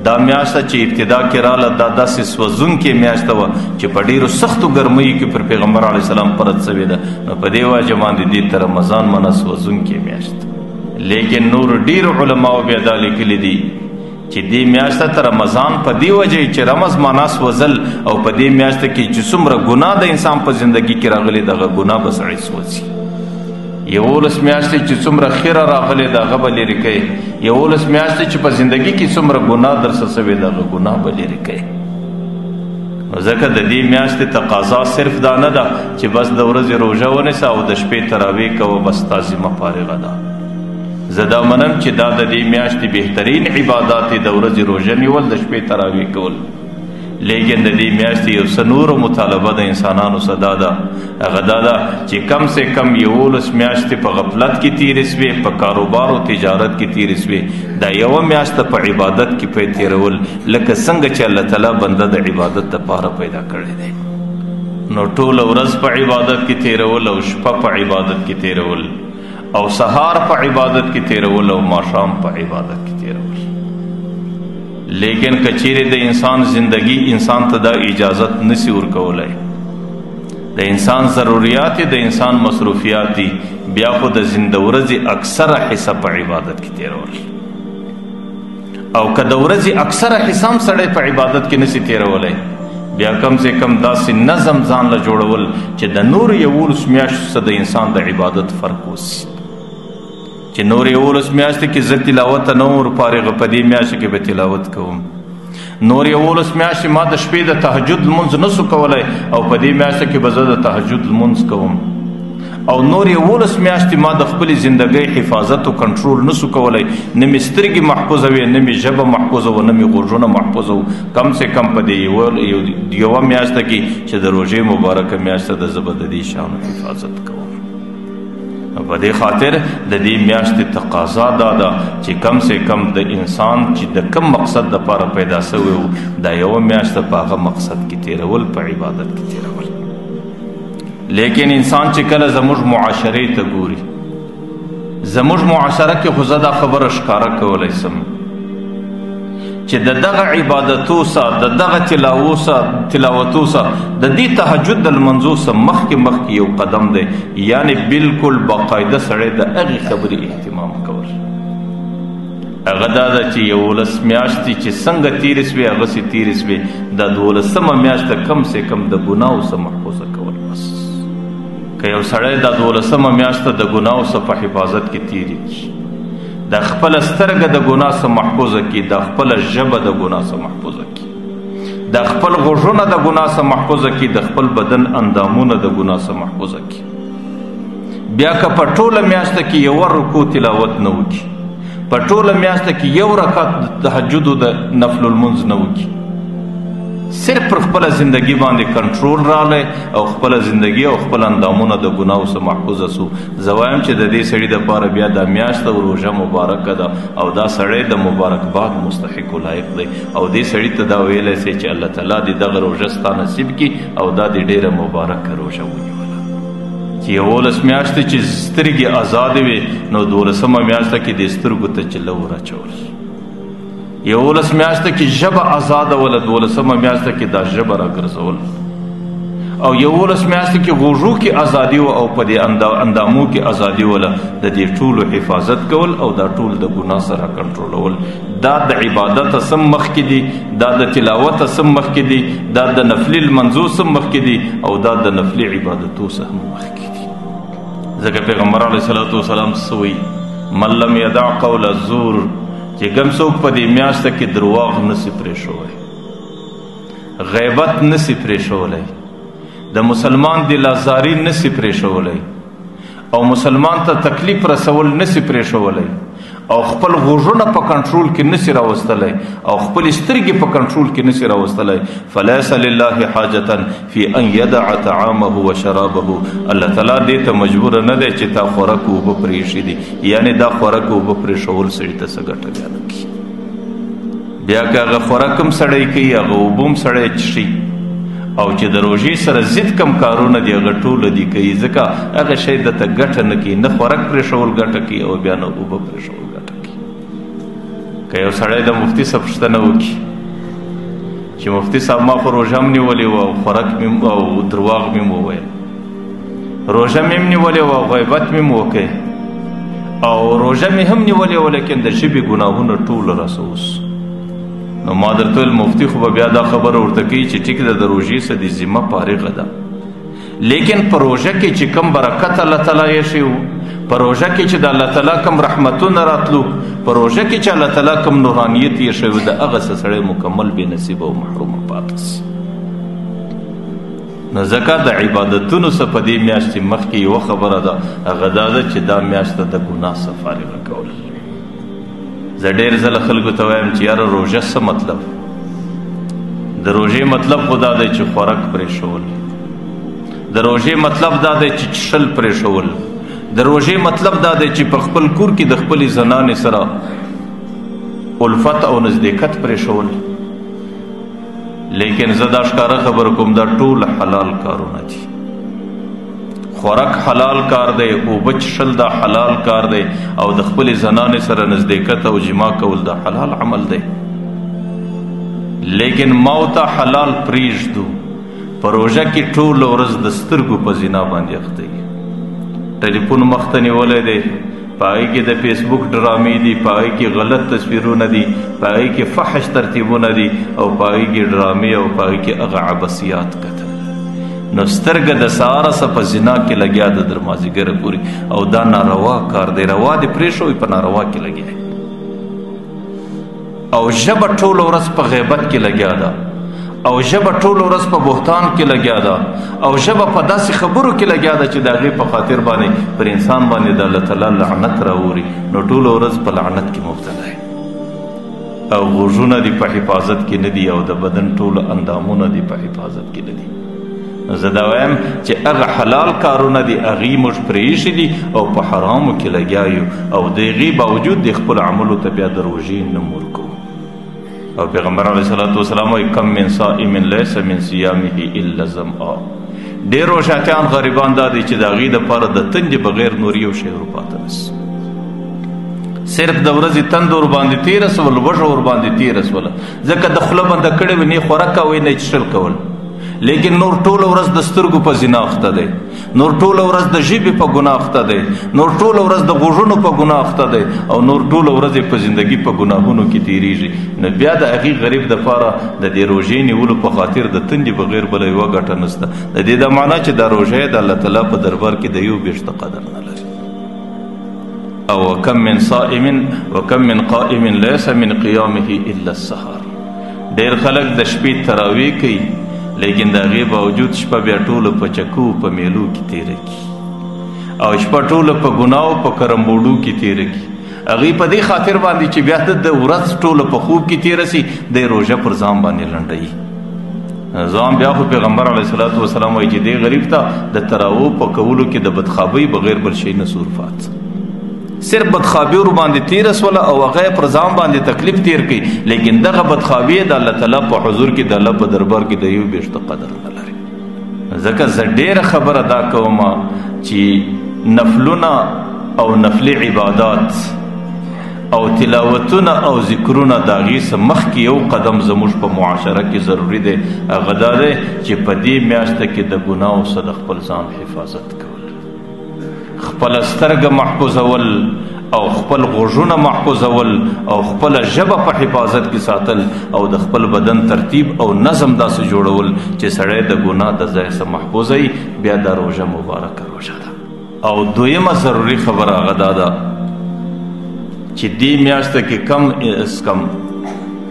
دا میاشته چې ابتدا کې راله دا داسې سوځونکې میاشته وه چې په ډېرو سختو ګرمیو کې پر پیغمبر علیه السلام پرد سوې ده. نو په دې وجه باندې دې ته رمضان معنا سوځونکې میاشت. لیکن نور ډېرو علماو بیا دا لیکلي دي چې دې میاشته ته رمضان په دې وجه چې رمز معنا سوځل او په دې میاشته کې چې څومره ګناه د انسان په زندګي کې راغلی دغه ګناه به سړی سوځي. 11 میاشتې چې څومره خیره راغلی د هغه به لرې کوي. 11 میاشتې چې په زندګي کې څومره ګناه درڅه سوې دغه ګناه به لرې کوي. نو ځکه د دې میاشتې تقاضا صرف دا نه ده چې بس د ورځې روژه ونیسه او د شپې تراویح کوه بس تا ذمه فارغه ده. زه دا منم چې دا د دې میاشتې بهترین عبادات د ورځې روژه نیول د شپې تراویح کول. لیکن د دې میاشتې یو څه نورو مطالبه د انسانانو څه دا ده، هغه دا ده چې کم سے کم 11 میاشتې په غفلت کې تېرې سوې، په کاروبار او تجارت کې تېرې سوې، دا یوه میاشته په عبادت کې پې تېرول لکه څنګه چې الله تعالی بنده د عبادت دپاره پیدا کړی دی. نو ټوله ورځ په عبادت کې تېرول او شپه په عبادت کې تېرول او سهار په عبادت کې تېرول او ماښام په عبادت کې تېرول. لیکن کچیرې د انسان زندگی انسان ته دا اجازت نسی ورکولی، د انسان ضروریات د انسان مصروفیات دي، بیا خو د ورځې اکثره حصه په عبادت کې تېرول. او که د ورځې اکثره حصه هم سړی په عبادت کې نسی تېرولی، بیا کم سے کم داسې نظم ځان له جوړول چې د نور 11 میاشتو څخه د انسان د عبادت فرق وسي. چې نور 11 میاشتې کې زه تلاوت نه ور فارغه، په دې میاشت کې به تلاوت کوم. نور 11 میاشتې ما د شپې د تهجد لمونځ نسو کولی او په دې میاشت کې به زه د تهجد لمونځ کوم. او نور 11 میاشتې ما د خپلې زندګۍ حفاظت او کنټرول نسو کولی، نه مې سترګې محفوظه وې، نه مې ژبه محفوظه وه، نه مې غوږونه محفوظه وو. کم سے کم په دې یوه میاشته کې چې د روژې مبارکه میاشته ده زه به د دې شانو حفاظت کوم. په دې خاطر د دې میاشتې تقاضا دا ده چې کم سے کم د انسان چې د کم مقصد دپاره پیدا سوی و دا یوه میاشته په هغه مقصد کې تېرول، په عبادت کې تېرول. لیکن انسان چې کله زموږ معاشرې ته ګوري، زموږ معاشره کې خو زه دا خبره ښکاره کولی سم چې د دغه عبادتو سه، د دغه تلاوتو سه، د دې تهجد د لمنځو سه مخکې یو قدم دی، یعنی بالکل باقاعده سړی د هغې خبرې اهتمام کول. هغه دا ده چې 11 میاشتې چې څنګه تېرې سوې هغسې تېرې سوې، دا 12مه میاشته کم سے کم د ګناهو څه محفوظه کول. بس که یو سړی دا 12مه میاشته د ګناهو څه په حفاظت کې تېرې کړي، د خپل سترګه د ګناه څخه محفوظه کړي، د خپل ژبه د ګناه څخه محفوظه کړي، د خپل غوږونه د ګناه څخه محفوظه کړي، د خپل بدن اندامونه د ګناه څخه محفوظه کړي. بیا که په ټوله میاشته کې یوه رکوع تلاوت نه وکړي، په ټوله میاشته کې یو رکعت د تهجدو د نفل المنځ نه وکړي، صرف پر خپله زندگی باندې کنټرول رالی او خپله زندگی او خپل اندامونه د ګناهو څخه محفوظه سو، زه وایم چې د دې سړي دپاره بیا دا میاشته روژه مبارکه ده او دا سړی د مبارکباد مستحق و لایق دی. او دې سړي ته دا ویلی سي چې الله تعالی دې دغه روژه ستا نصیب کړي او دا دې ډېره مبارکه روژه ونیوله. چې 11 میاشتې چې سترګې ازادې وې نو 12مه میاشته کې دې سترګو ته چله ورچول. 11 میاشته کې ژبه ازاده وله، 12مه میاشته کې دا ژبه راګرځول. او 11 میاشته کې غوږو کې ازادي وه او په دې اندامو کې ازادي وله، د دې ټولو حفاظت کول او دا ټول د ګناه سره کنټرولول. دا د عبادت سم مخکې دي، دا د تلاوت سم مخکې دي، دا د نفلي لمنځو سم مخکې دي او دا د نفلي عبادتو سم مخکې دي. ځکه پیغمبر علیه الصلاة والسلام څه وایي؟ من لم یدع قول الزور، چې چې کوم څوک په دې میاشته کې درواغ نسی پرېښوی، غیبت نسی پرېښولی، د مسلمان دل ازاری نسی پرېښولی، او مسلمان ته تکلیف رسول نسی پرېښولی، او خپل غوږونه په کنټرول کې نسی راوستلی، او خپل سترګې په کنټرول کې نسی راوستلی. فلیس لله حاجة فی ان یدع طعامه و شرابه. الله تعالی دې ته مجبور نه دی چې تا خوراک او اوبه پرېښي دي، یعنی دا خوراک او اوبه پرېښول سړي ته څه ګټه بیا نه کړي. بیا که هغه خوراک هم سړی کوي، هغه اوبه هم سړی څښي، او چې د روژې سره ضد کم کارونه دي هغه ټوله دي کوي، ځکه هغه شی درته ګټه نه کوي، نه خوراک پرېښول ګټه کوي او بیا نه اوبه پرېښول ګټه کوي. که یو سړی د مفتي صاحب پوښتنه وکړي چې مفتي صاحب ما خو روژه هم نیولې وه او خوراک مې او درواغ مې وویل، روژه مې هم نیولې وه او غیبت مې وکړې، او روژه مې هم نیولې وه لیکن د ژبې ګناهونه ټول راسه اوس. نو ما درته ویل مفتي خو به بیا دا خبره ورته کوي چې ټیک ده د روژې څه د ذمه فارغه ده، لیکن په روژه کې چې کم برکت الله تعالی ایښی و، په روژه کې چې د الله تعالی کم رحمتونه راتلو، په روژه کې چې الله تعالی کم نورانیت ایښی و، د هغه څه سړی مکمل بې نصیبه او محرومه پاتې سي. نو ځکه د عبادتونو څه په دې میاشتې مخکې یوه خبره ده، هغه دا ده چې دا میاشت د ګناه څه فارغه کول. زه ډېر ځله خلکو ته وایم چې یاره روژه څه مطلب؟ د روژې مطلب خو دا دی چې خوراک پرېښول، د روژې مطلب دا دی چې څښل پرېښول، د روژې مطلب دا دی چې په خپل کور کې د خپلې زنانې سره الفت او نزدېکت پرېښول. لیکن زه دا ښکاره خبره کوم دا ټول حلال کارونه دي. خوراک حلال کار دی، اوبه څښل دا حلال کار دی، او د خپلې زنانې سره نزدېکت او جما کول دا حلال عمل دی. لیکن ما ته حلال پرېږدو، په روژه کې ټوله ورځ د سترګو په زنا باندې اخته یي، ټلیفون مخ ته نیولی دی، په هغې کې د فیسبوک ډرامې دي، په هغې کې غلط تصویرونه دي، په هغې کې فحش ترتیبونه دي، او په هغې کې ډرامې او په هغې کې هغه عبثیات کتل. نو سترګه د سهاره څه په زنا کې لګیا ده تر مازدیګره پورې، او دا ناروا کار دی، روا دې پرېښوئ په ناروا کې لګیا. او ژبه ټوله ورځ په غیبت کې لګیا ده، او ژبه ټوله ورځ په بهتان کې لګیا ده، او ژبه په داسې خبرو کې لګیا ده چې د هغې په خاطر باندې پر انسان باندې د الله تعالی لعنت راوري. نو ټوله ورځ په لعنت کې مبتلا دی. او غوږونه دې په حفاظت کې نه دي، او د بدن ټول اندامونه دې په حفاظت کې نه دي. زه دا وایم چې هغه حلال کارونه دي هغې موږ پرېښي دي او په حرامو کې لګیا یو، او د هغې باوجود د خپلو عملو ته بیا د روژې نه ورکوو. او پیغمبر علیه صلات وسلام وایي کم من صائم لیس من صیامه الا ظمآ. ډېر روژاتیان غریبان دا دي چې د هغې دپاره د تندې بغیر نور یو شی ورپاته نشي، صرف د ورځې تند ورباندې تېره سول، وږه ورباندې تېره سوله، ځکه د خوله بنده کړې وي، نه یې خوراک کوئ نه یې څښل کول. لیکن نور ټوله ورځ د سترګو په زنا اخته دی، نور ټوله ورځ د ژبې په ګناه اخته دی، نور ټوله ورځ د غوږونو په ګناه اخته دی، او نور ټوله ورځ په زندګي په ګناهونو کې تېرېږي. نو بیا د هغې غریب دپاره د دې روژې نیولو په خاطر د تندې بغیر بله یوه ګټه نشته. د دې دا معنا چې دا روژه د الله تعالی په دربار کې د یو بېشته قدر نه لري. او وکم من صائم وکم من قائم لیس من قیامه الا السحر. ډېر خلک د شپې تراویح کوي، لیکن د هغې باوجود شپه بیا ټوله په چکو په میلو کې تېره کړي، او شپه ټوله په ګناو په کرمبوړو کې تېره کړي. هغې په دې خاطر باندې چې بیا د ورځ ټوله په خوب کې تېره سي، د روژه پر ځان باندې لنډوي. ځان بیا خو پیغمبر علیه صلات وسلام وایي چې دې غریب ته د تراویح په کولو کې د بدخوابۍ بغیر بل شی نه صرفات، صرف بدخوابي ور باندې تېره سوله او هغه پر ځان باندې تکلیف تېر کړي، لیکن دغه بدخوابي د الله تعالی په حضور کې د الله په دربار کې د یو بېشته قدر نه لري. ځکه زه ډېره خبره دا کوم چې نفلونه او نفلي عبادات او تلاوتونه او ذکرونه د هغې څه مخکې یو قدم زموږ په معاشره کې ضروري دی، هغه دا دی چې په دې میاشته کې د ګناهو څخه د خپل ځان حفاظت کول، خپل سترګه محفوظول، او خپل غوږونه محفوظول، او خپل ژبه په حفاظت کې ساتل، او د خپل بدن ترتیب او نظم داسې جوړول چې سړی د ګناه د ځای څخه محفوظوي. بیا دا روژه مبارکه روژه ده. او دویمه ضروري خبره هغه دا ده چې دې میاشته کې کم از کم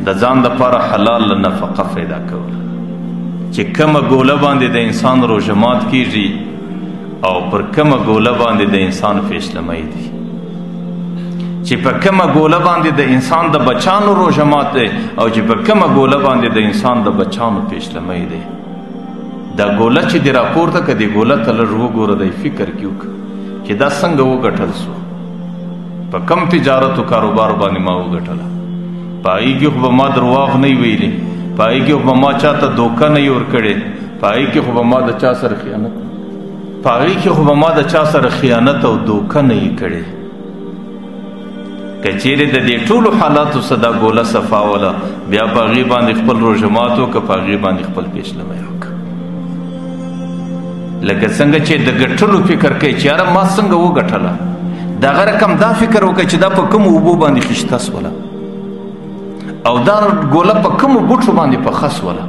د ځان دپاره حلال نفقه پیدا کوله، چې کومه ګوله باندې د انسان روژه مات کیږي او پر کومه ګوله باندې د انسان فیصله‌مۍ دی، چې په کومه ګوله باندې د انسان د بچانو روژه مات دی او چې په کومه ګوله باندې د انسان د بچانو فیصله‌مۍ دی. دا ګوله چې دې راپورته که دې ګوله ته لږ وګوره، دی فکر کې وکړه چې دا څنګه وګټل سو، په کم تجارت و کاروبار باندې ما وګټله، په هغې کې خو به ما درواغ نه ویلي، په هغې کې خو به ما چا ته دوکه نه ورکړې، په هغې کې خو به ما د چا سره خیانت په هغې کې خو به ما د چا سره خیانت او دوکه نه یې کړې. که چیرې د دې ټولو حالاتو څخه دا ګوله صفا وله، بیا په هغې باندې خپل روژه مات وکړه، په هغې باندې خپل فیصله‌مۍ وکړه. لکه څنګه چې د ګټلو فکر کوي چې یاره ما څنګه وګټله، د هغه رقم دا فکر وکړه چې دا په کومو اوبو باندې خیشته سوله او دا ګوله په کومو بوټو باندې پخه سوله،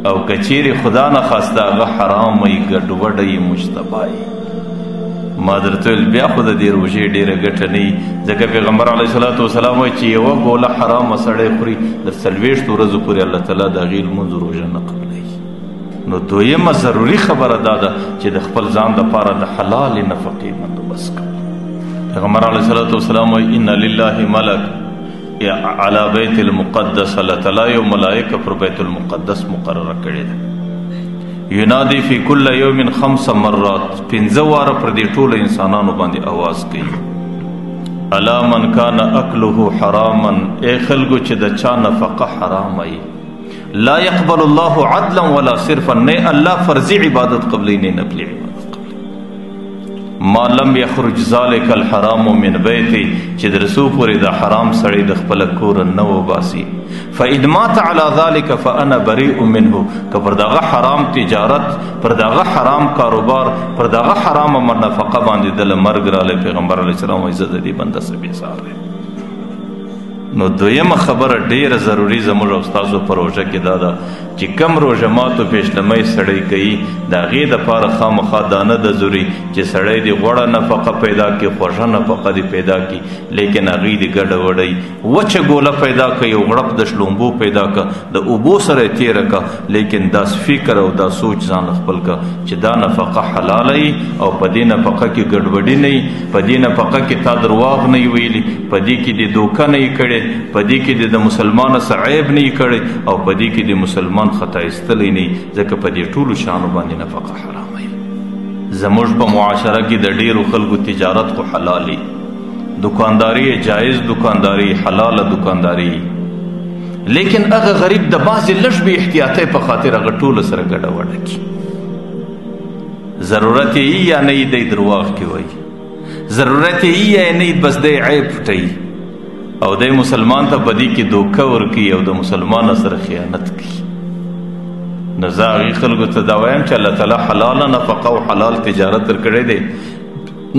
او که چیرې خدا نخواسته هغه حرام وي، ګډوډه یې مشتبه یي، ما درته ویل بیا خو د دې روژې ډېره ګټه نه وي، ځکه پیغمبر علیه صلات وسلام وایي چې یوه ګوله حرامه سړی خوري تر 40 ورځو پورې الله تعالی د هغې لمونځ روژه نه قبلوي. نو دویمه ضروري خبره دا ده چې د خپل ځان دپاره د حلالې نفقې بندوبست کول. پیغمبر علیه صلات وسلام وایي ان لله ملک علی بیت المقدس، الله تعالی یو ملائکه پر بیت المقدس مقرره کړې ده، ینادي فی کل یوم 5 مرات، 5 واره پر دې ټولو انسانانو باندې آواز کوي، الا من کان اکله حراما، ای خلکو چې د چا نفقه حرامه ای، لا يقبل الله عدلا ولا صرفا، نه الله فرضي عبادت قبلی نه نفلی عبادت قبلی، ما لم يخرج ذلك الحرام من بیتی، چې د رسو پورې د حرام سړی د خپل کور نه وباسي، فإذ مات على ذلك فأنا بريء منه، که پر دغه حرام تجارت، پر دغه حرام کاروبار، پر دغه حرام نفقه باندې دله مرګ رالی، پیغمبر علیه السلام وایي زه د دې بنده څه بېزار یم. نو دویمه خبره ډیره ضروري زموږ او ستاسو په روژه کې دا ده چې کم روژه ماتو فیصله‌مۍ سړی کوي، د هغې دپاره خامخا دا نه ده ضروري چې سړی دې غوړه نفقه پیدا کړي، خوږه نفقه دې پیدا کړي، لیکن هغې دې ګډه وډی وچه ګوله پیدا کړي، یو غړپ د شلومبو پیدا کړه، د اوبو سره یې تېره کړه، لیکن دا فکر او دا سوچ ځان خپل کړه چې دا نفقه حلاله وي او په دې نفقه کې ګډوډي نه وي، په دې نفقه کې تا درواغ نه وي ویلي، په دې کې دې دوکه نه وي کړې، په دې کې د مسلمان څه عیب نه وي کړی، او په دې کې د مسلمان خطا ایستلی نه وي، ځکه په دې ټولو شیانو باندې نفقه حرامه وي. زموږ په معاشره کې د ډیرو خلکو تجارت خو حلالي، دکانداري جایز دکانداري، حلاله دکانداري، لیکن هغه غریب د بعضې لږ بې احتیاطۍ په خاطر هغه ټولو سره ګډه وډه کړي، ضرورت یې یا نه دی درواغ کې وایي، ضرورت یې یا نه بس دی عیب پټوي، او دی مسلمان ته په دې کې دوکه ورکوي او د مسلمان سره خیانت کوي. نو زه هغې خلکو ته دا وایم چې الله تعالی حلاله نفقه او حلال تجارت درکړی دی،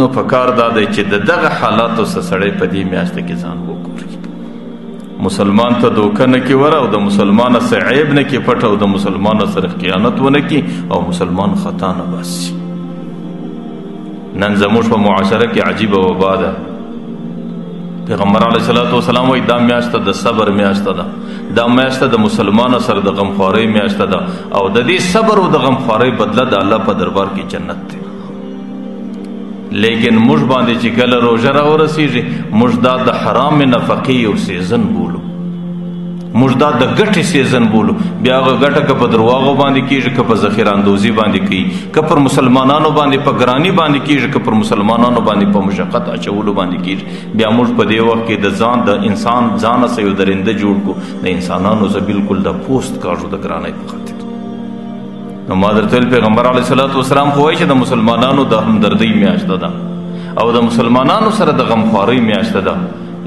نو پکار دا دی چې د دغه حالاتو څخه سړی په دې میاشته کې ځان وګوري، مسلمان ته دوکه نه کړي ور، او د مسلمان څه عیب نه کړي پټ، او د مسلمان سره خیانت ونه کړي، او مسلمان خطا نه باسي. نن زموږ په معاشره کې عجیبه وبا ده. پیغمبر علیه صلات وسلام وایي دا میاشته د صبر میاشته ده، دا میاشته د مسلمانو سره د غمخوارۍ میاشته ده، او د دې صبر او د غمخوارۍ بدله د الله په دربار کې جنت دی. لیکن موږ باندې چې کله روژه راورسیږي، موږ دا د حرام نفقې یو سیزن بولو، موږ دا د ګټې سیزن بولو، بیا هغه ګټه که په درواغو باندې کېږي، که په ذخیره اندوزي باندې کوي، که پر مسلمانانو باندې په ګراني باندې کېږي، که پر مسلمانانو باندې په مشقت اچولو باندې کېږي، بیا موږ په دې وخت کې د ځان د انسان ځانه سه یو درنده جوړ کړو، د انسانانو زه بالکل د پوست کاږو د ګرانۍ په خاطر. نو ما درته ویل پیغمبر علیه صلات وسلام خو وایي چې د مسلمانانو د همدردۍ میاشته ده او د مسلمانانو سره د غمخوارۍ میاشته ده،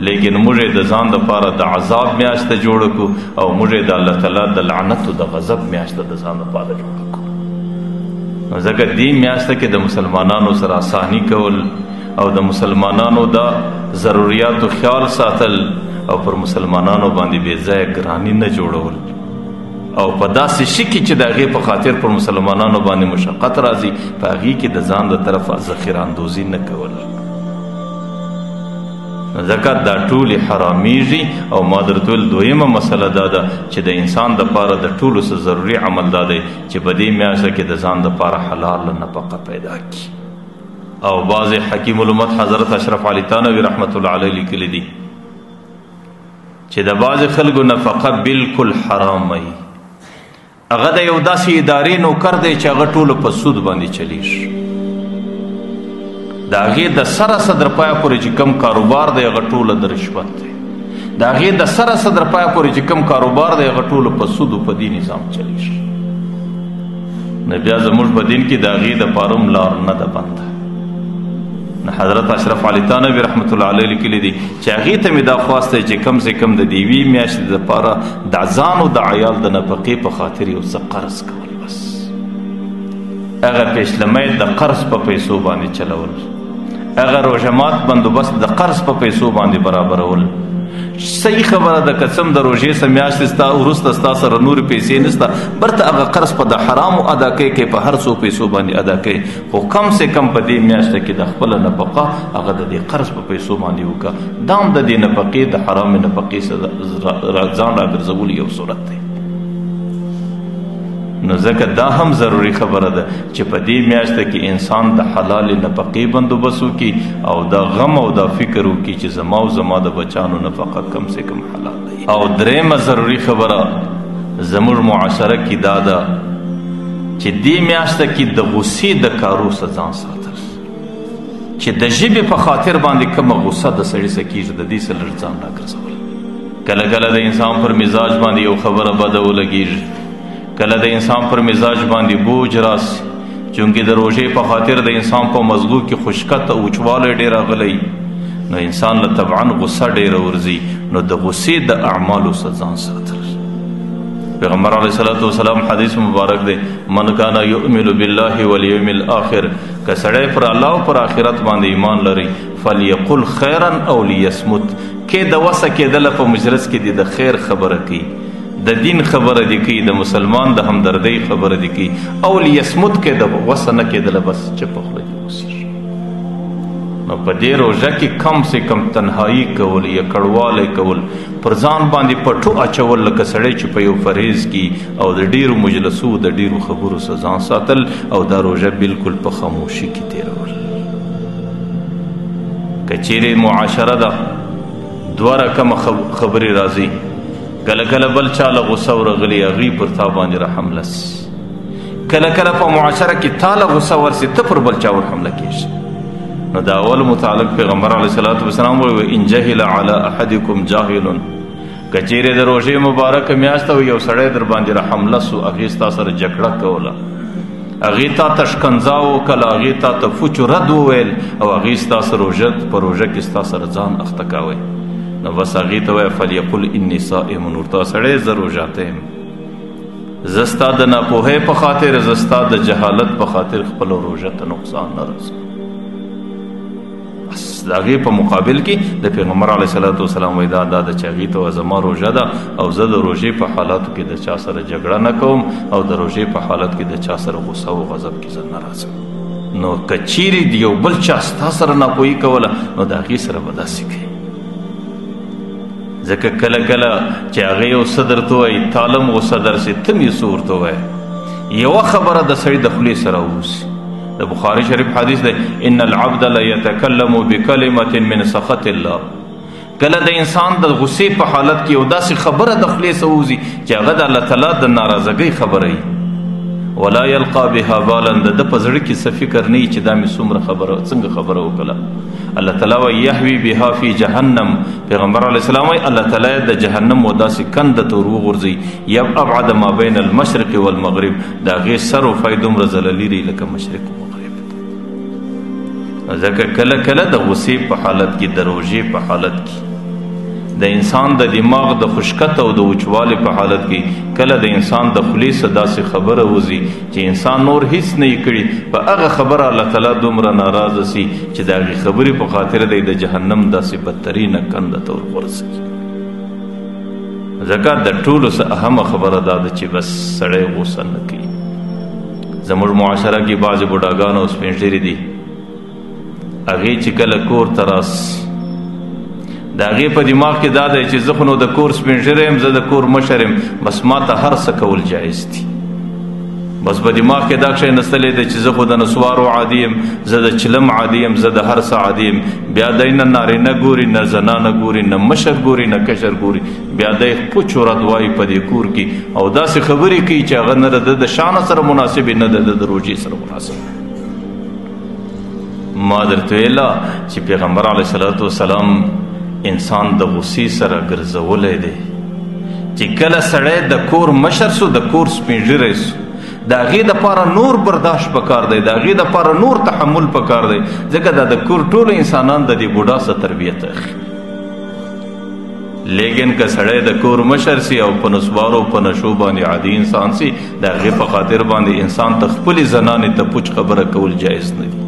لیکن موږ یې د ځان دپاره د عذاب میاشته جوړه کړو، او موږ یې د الله تعالی د لعنت او د غضب میاشته د ځان دپاره جوړه کړو. نو ځکه دې میاشته کې د مسلمانانو سره اساني کول او د مسلمانانو د ضروریاتو خیال ساتل، او پر مسلمانانو باندې بې ځایه ګراني نه جوړول، او په داسې شي کې چې د هغې په خاطر پر مسلمانانو باندې مشقت راځي، په هغې کې د ځان د طرفه ذخیره اندوزي نه کول. زکات دا ټولې حرامیږي. او ما درته ویل دویمه مسله دا ده چې د انسان دپاره د ټولو څه ضروري عمل دا دی چې په دې میاشته کې د ځان دپاره حلال نفقه پیدا کړي. او بعض حکیم الامت حضرت اشرف علي تانوي رحمت الله علیه لیکلی دي چې د بعض خلکو نفقه بالکل حرام وي. هغه د یو داسې ادارې نوکر دی چې هغه ټولو په سود باندې چلیږي. د هغې د سره صدر پایه پورې چې کم کاروبار دی هغه ټوله د رشوت دی. د هغې د سره صدر پایه پورې چې کم کاروبار دی هغه ټولو په سودو په دې نظام چلیږي. نو بیا زموږ په دین کې د هغې دپاره هم لار نه ده بنده. حضرت اشرف علي تانوي رحمت الله علیه لیکلی دي چې هغې ته مې دا خواست دی چې کم سے کم د دې یوې میاشتې دپاره د ځان او د عیال د نفقې په خاطر یو څه قرض کول. بس هغه پیشلمی د قرض په پیسو باندې چلول، هغه روژهمات بندوبست د قرض په پیسو باندې برابرول. صحیح خبره ده که څه د روژې څه میاشتې ستا وروسته ستا سره نورې پیسې نشته، برته هغه قرض په د حرامو ادا کوي کې په هر څو پیسو باندې ادا کوي، خو کم سے کم په دې میاشته کې د خپله نفقه هغه د دې قرض په پیسو باندې وکړه. دا هم د دې نفقې د حرامې نفقې ځان راګرځول یو صورت دی. نو ځکه دا هم ضروري خبره ده چې په دې میاشته کې انسان د حلالې نفقې بندوبست وکړي او دا غم او دا فکر وکړي چې زما او زما د بچانو نفقه کم سے کم حلال دی. او درېیمه ضروري خبره زموږ معاشره کې دا ده چې دې میاشته کې د غصې د کارو څخه ځان ساتل، چې د ژبې په خاطر باندې کومه غصه د سړي څه کېږي د دې څه لږ ځان راګرځول. کله کله د انسان پر مزاج باندې یو خبره بده ولګېږي، کله د انسان پر مزاج باندې بوج راسي، چونکې د روژې په خاطر د انسان په مزغو کې خشکت او وچوالی ډېر راغلی، نو انسان له طبعا غصه ډېره ورځي. نو د غصې د اعمالو څخه ځان ساتل. پیغمبر علیه الصلاة والسلام حدیث مبارک دی من کان یؤمن بالله والیوم الاخر، که سړی پر الله او پر آخرت باندې ایمان لري فلیقل خیرا او لیصمت، کې د وسه کېدله په مجلس کې د خیر خبره کوي، د دین خبره دی کوي، د مسلمان د همدردۍ خبره دی کوي، او لیصمت کې د وسه نه کېدله بس چپ خوله دې اوسېږي. نو په دې روژه کې کم سے کم تنهایی کول یا کړوالی کول، پر ځان باندې پټو اچول، لکه سړی چې په یو فریض کې او د ډیرو مجلسو د ډیرو خبرو څخه ځان ساتل، او دا روژه بالکل په خاموشي کې تېرول. که چیرې معاشره ده دوه رقمه خبرې راځي، کله کله بل چاله غصه ورغلي هغوی پر تا باندې را حمله سي، کله کله په معاشره کې تاله غصه ورسي ته پر بل چا ور حمله کېږي. نو دا اول متعلق پیغمبر علیه الصلاة والسلام وایي ان جهل علی احدکم جاهل، که چیرې د روژې مبارکه میاشته وي یو سړی در باندې را حمله سو، هغې ستا سره جګړه کوله، هغې تا ته شکنځا وکړله، هغې تا ته فوچ رد وویل، او هغې ستا سره په روژه کې ستا سره ځان اخته کوئ، نو بس هغې ته وایه فلیقل انی صائم، ورته سړی زه روژاته یم، زه ستا د ناپوهۍ په خاطر، زه ستا د جهالت په خاطر خپله روژه ته نقصان نه رسوم. بس د هغې په مقابل کې د پیغمبر علیه صلات وسلام وایي دا ده چې هغې ته زما روژه ده او زه د روژې په حالاتو کې د چا سره جګړه نه کوم او د روژې په حالت کې د چا سره غصه او غضب کې زه نه راځم. نو که چیرې د یو بل چا ستا سره ناپوهي کوله نو د هغې سره به داسې کوي، ځکه کله کله چې هغې یو څه درته وایي تالم غصه درسي ته هم یې څه ورته وایه، یوه خبره د سړي د خولې سره ووسي. د بخاري شریف حدیث دی ان العبد لیتکلم بکلمة من سخط الله، کله د انسان د غصې په حالت کې یو داسې خبره د خولې څخه وځي چې هغه د الله تعالی د ناراضګۍ خبره وي، ولا یلقا بها بالا، د ده په زړه کې څه فکر نه وي چې دا مې څنګه خبره وکړه. الله تعالی وایي یهوي بها فی جهنم، پیغمبر علیه السلام وایي الله تعالی د جهنم و داسې کنده ته ور وغورځوي ابعد ما بین المشرق والمغرب، د هغې سر و پای دومره ځله لرې لکه مشرق و مغرب. ځکه کله کله د غصې په حالت کې، د روژې په حالت کې، د انسان د دماغ د خشکت او د وچوالي په حالت کې کله د انسان د خولې څخه داسې خبره وځي چې انسان نور هیڅ نه یې کړي، په هغه خبره الله تعالی دومره ناراضه سي چې د هغې خبرې په خاطر دی د جهنم داسې بدترینه کنده ته ورغورځوي. ځکه د ټولو څه اهمه خبره دا ده چې بس سړی غوسه نه کوي. زموږ معاشره کې بعضې بوډاګان او سپین ږیري دي، هغې چې کله کور ته راسي د هغې په دماغ کې دا دی چې زه خو نو د کور سپین ږیری یم، زه د کور مشر یم، بس ما ته هر څه کول جایز دي. بس په دماغ کې دا کښېنستلی دی چې زه خو د نسوارو عادي یم، زه د چلم عادي یم، زه د هر څه عادي یم. بیا دی نه نارینه ګوري، نه زنانه ګوري، نه مشر ګوري، نه کشر ګوري. بیا دی پوچ ورد وایي په دې کور کې او داسې خبرې کوي چې هغه نه د د شانه سره مناسبې، نه د روژې سره مناسب. ما درته ویله چې پیغمبر علیه صلات وسلام انسان د غصې سره ګرځولی دی چې کله سړی د کور مشر سو، د کور سپین ږیری سو، د هغې دپاره نور برداشت پکار دی، د هغې دپاره نور تحمل پکار دی، ځکه دا د کور ټولو انسانان د دې بوډا څخه تربیت اخلي. لیکن که سړی د کور مشر سي او په نسوارو په نشو باندې عادي انسان سي، د هغې په خاطر باندې انسان ته خپلې زنانې ته پوچ خبره کول جایز نه دي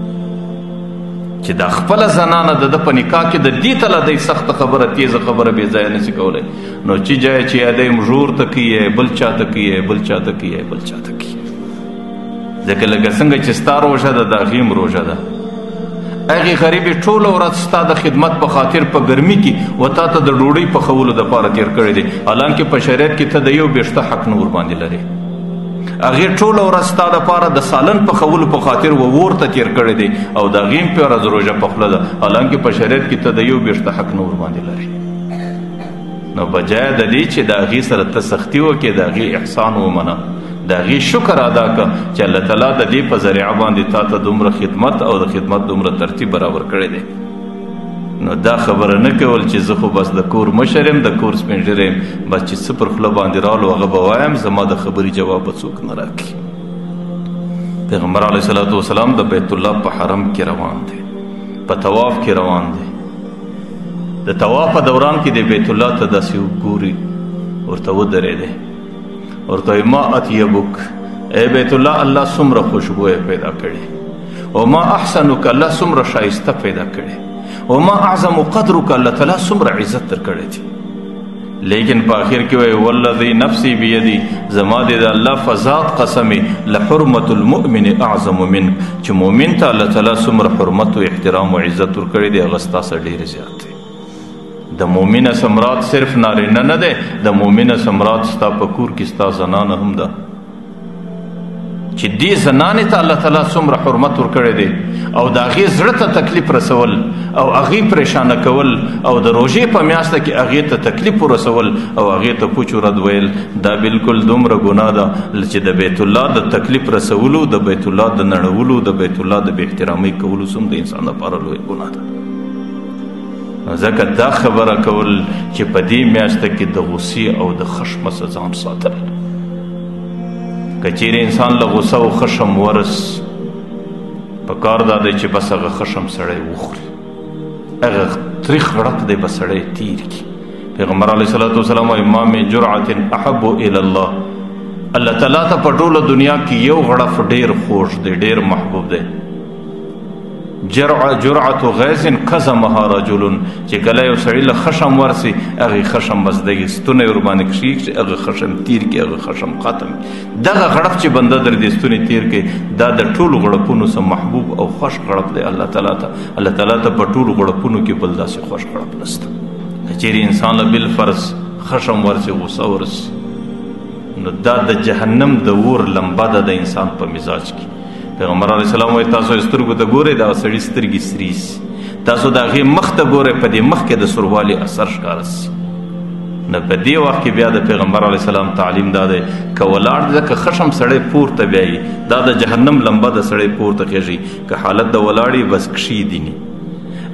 چې دا خپله زنانه د ده په نکاح کې د دې تله دی سخته خبره، تیزه خبره بې ځایه نشي کولی. نو چې جای چې یادی مژور ته کوي، بل چا ته کوي، بل چا ته کوي، بل چا ته کوي. ځکه لکه څنګه چې ستا روژه ده د هغې هم روژه ده. هغې غریبې ټوله ورځ ستا د خدمت په خاطر په ګرمي کې و تا ته د ډوډۍ پخولو دپاره تېر کړی دی، حالانکې په شریعت کې ته د یو بېشته حق نه ورباندې لرې. هغې ټوله ورځ ستا دپاره د سالن پخولو په خاطر و اور ته تېر کړی دی او د هغې هم په ورځ روژه پخله ده، حالانکې په شریعت کې ته د یو بېشته حق نه ورباندې لرې. نو بجای د دې چې د هغې سره ته سختي وکړې، د هغې احسان ومنه، د هغې شکر ادا کړه چې الله تعالی د دې په ذریعه باندې تا ته دومره خدمت او د خدمت دومره ترتیب برابر کړی دی. نو دا خبره نه کول چې زه خو بس د کور مشر یم، د کور سپین ږیری یم، بس چې څه پر خوله باندې رالو هغه به وایم، زما د خبرې جواب به څوک نه راکړي. پیغمبر علیه صلات وسلام د بیت الله په حرم کې روان دی، په طواف کې روان دی. د طواف په دوران کې د بیت الله ته داسې وګوري، ورته ودرېدی، ورته ما اطیبک، ای بیت الله، الله څومره خوشبویه پیدا کړي، او ما احسنک، الله څومره ښایسته پیدا کړي، او ما اعظم قدرک، الله تعالی څومره عزت در کړی دی. لیکن په آخر کې وایي والذي نفسي بيدي، زما د الله فذات قسمي، لحرمة المؤمن اعظم منک، چې مؤمن ته الله تعالی څومره حرمت او احترام او عزت ور کړی دی هغه ستا څخه ډېر زیات دی. د مؤمنه ثمرات صرف نارینه نه دی، د مؤمنه ثمرات ستا په کور کې ستا زنانه هم ده، چې دې زنانې ته الله تعالی څومره حرمت ورکړی دی او د هغې زړه ته تکلیف رسول او هغې پریشانه کول او د روژې په میاشته کې هغې ته تکلیف ورسول او هغې ته پوچ ورد ویل، دا بالکل دومره ګناه ده چې د بیت الله د تکلیف رسولو، د بیت الله د نړولو، د بیت الله د بې احترامۍ کولو څوم د انسان لپاره لوی ګناه ده. ځکه دا خبره کول چې په دې میاشته کې د غصې او د خشمه څخه ځان ساتل، که چیرې انسان له غصه او خشم ورس، په کار دا دی چې بس هغه خشم سړی وخوري، هغه تریخ غړپ دی به سړی تیر کړي. پیغمبر علیه صلات وسلام وایي ما من جرعة احب الی الله، الله تعالی ته په ټوله دنیا کې یو غړپ ډېر خوږ دی، ډېر محبوب دی. جرعة غیظ قزمها رجل، چې کله یو سړي له خشم ورسي هغې خشم بس دغې ستونی ورباندې کښېږدي، هغه خشم تیر کړي، هغه خشم ختم کړي. دغه غړپ چې بنده در دې ستونی تیر کړي دا د ټولو غړپونو څخه محبوب او خوش غړپ دی الله تعالی ته. الله تعالی ته په ټولو غړپونو کې بل داسې خوش غړپ نشته. که چیرې انسان له بالفرض خشم ورسي، غصه ورسي، نو دا د جهنم د اور لمبه ده د انسان په مزاج کې. پیغمبر علیه السلام وایي تاسو سترګو ته ګورئ، دغه سړي سترګې سرې سي، تاسو د هغې مخ ته ګورئ، په دې مخ کې د سروالي اثر ښکاره سي. نو په دې وخت کې بیا د پیغمبر علیه السلام تعلیم دا دی که ولاړ دی، که خشم سړی پورته بیایي دا د جهنم لمبه د سړی پورته خېږي، که حالت د ولاړې بس کښېدي ني،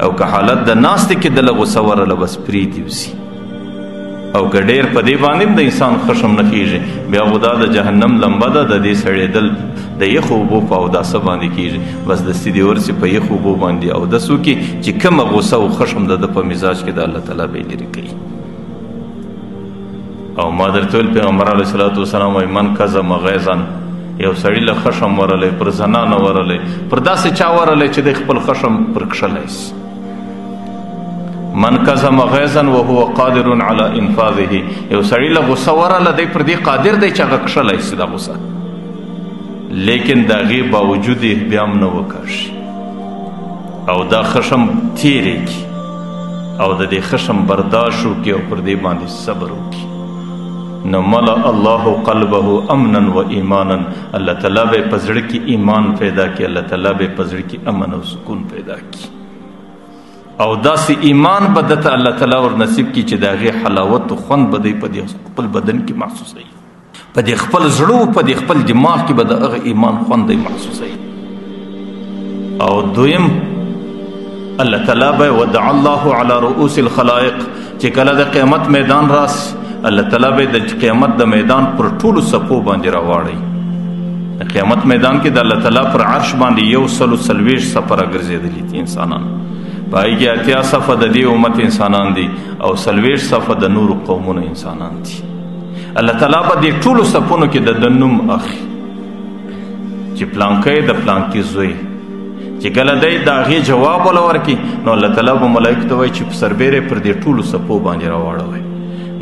او که حالت د ناستې کې دله غوسه ورله بس پرېږدي وسي، او که ډېر په دې باندې هم د انسان خشم نه کېږي بیا خو دا د جهنم لمبه ده، د دې سړېدل د یخو اوبو په اوداسه باندې کېږي، بس دستي دې ورسي په یخو اوبو باندې اودس وکړي چې کومه غوسه او خشم د ده په مزاج کې د الله تعالی به یې لرې کوي. او ما درته ویل پیغمبر علیه صلات وسلام وایي من کظم غیظا، یو سړي له خشم ورلی، پر زنانه ورلی، پر داسې چا ورلی چې دی خپل خشم پر کښلی سي. من کظم غیظا وهو قادر علی انفاذه، یو سړي له غصه ورله دی پر دې قادر دی چې هغه کښلی سي دا غصه، لیکن د هغې باوجود یې بیا هم نه وکاږي او دا خشم تیرې کړي او د دې خشم برداشت وکړي او پر دې باندې صبر وکړي، نو ملأ الله قلبه امنا و ایمانا، الله تعالی به په زړه کې ایمان پیدا کړي، الله تعالی به په زړه کې امن او سکون پیدا کړي، او داسې ایمان به دته الله تعالی ور نصیب کړي چې د هغې حلاوت و خوند به دی په دې خپل بدن کې محسوسوي، په دې خپل زړه په دې خپل دماغ کې به د هغه ایمان خوند دی محسوسوي. او دویم الله تعالی به ودع الله علی رؤوس الخلائق، چې کله د قیامت میدان راسي الله تعالی به د قیامت د میدان پر ټولو صفو باندې راواړي. د قیامت میدان کې د الله تعالی پر عرش باندې 140 صفه راګرځېدلي دي انسانان، په هغې کې 80 صفه د دې امت انسانان دي او 40 صفه د نورو قومونو انسانان دي. الله تعالی به دې ټولو صفونو کې د نوم اخلي چې پلانکی د پلانکي زوی، چې کله دی د هغې جواب وله ورکړي نو الله تعالی به ملایکو ته وایي چې سربیرې پر دې ټولو صفو باندې راواړوئ،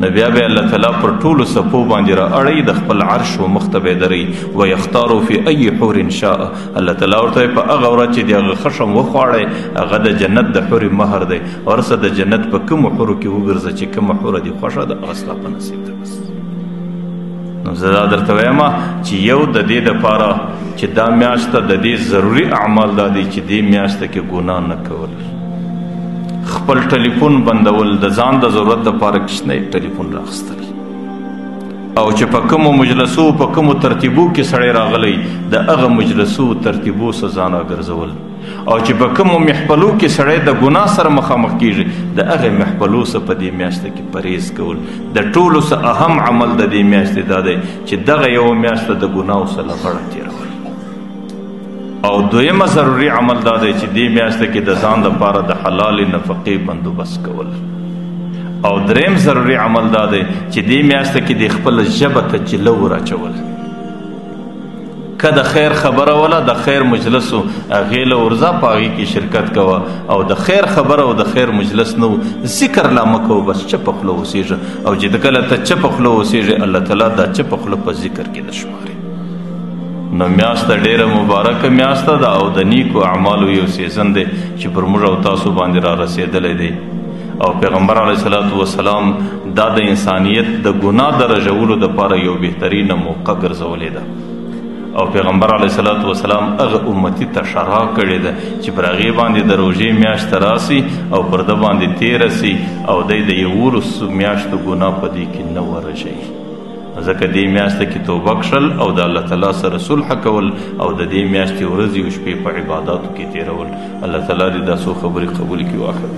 نو بیا به الله تعالی پر ټولو صفو باندې را اړوي، د خپل عرش و مخ ته به یې دروي، ویختارو فی ای حور شاء، الله تعالی ورته وایي په هغه ورځ چې د هغه خشم وخواړی هغه د جنت د حورې مهر دی، ورسه د جنت په کومو حورو کې وګرځه چې کومه حوره دې خوښه ده هغه ستا په نصیب ده. بس نو زه دا درته وایم چې یو د دې دپاره چې دا میاشته د دې ضروري اعمال دا دی چې دې میاشته کې ګناه نه کول، خپل ټلیفون بندول، د ځان د ضرورت دپاره کوچنی ټلیفون راخیستل، او چې په کومو مجلسو په کومو ترتیبو کې سړی راغلی د هغه مجلسو ترتیبو څخه ځان راګرځول، او چې په کومو محفلو کې سړی د ګناه سره مخامخ کیږي د هغې محفلو څخه په دې میاشته کې پرهیز کول. د ټولو څه اهم عمل د دې میاشتې دا دی چې دغه یوه میاشته د ګناهو څخه له غړه تېرول. او دویمه ضروري عمل دا دی چې دې میاشته کې د ځان دپاره د حلالې نفقې بندوبست کول. او دریم ضروري عمل دا دی چې دې میاشته کې د خپله ژبه ته جلو راچول، که د خیر خبره وله د خیر مجلسو هغې له ورځه په هغې کې شرکت کوه، او د خیر خبره او د خیر مجلس نه ذکر لا مه کوه، بس چپه خوله اوسېږه، او چې کله ته چپه خوله اوسېږې الله تعالی دا چپه خوله په ذکر کې د شماري. نو میاشته ډیره مبارکه میاشته ده او د نیکو اعمالو یو سیزن دی چې پر موږ او تاسو باندې را رسېدلی دی، او پیغمبر علیه الصلاة والسلام دا د انسانیت د ګناه د رژولو دپاره یو بهترینه موقع ګرځولې ده، او پیغمبر علیه الصلاة والسلام هغه امتي ته شرح کړې ده چې پر هغې باندې د روژې میاشته راسي او پر ده باندې تېره سي او دی د 11 میاشتو ګناه په دې کې نه ورژوي، ځکه دې میاشته کې توبه کښل او د الله تعالی سره صلح کول او د دې میاشتې ورځې او شپې په عباداتو کې تېرول. الله تعالی دې دا څو خبرې قبول کړي. واخر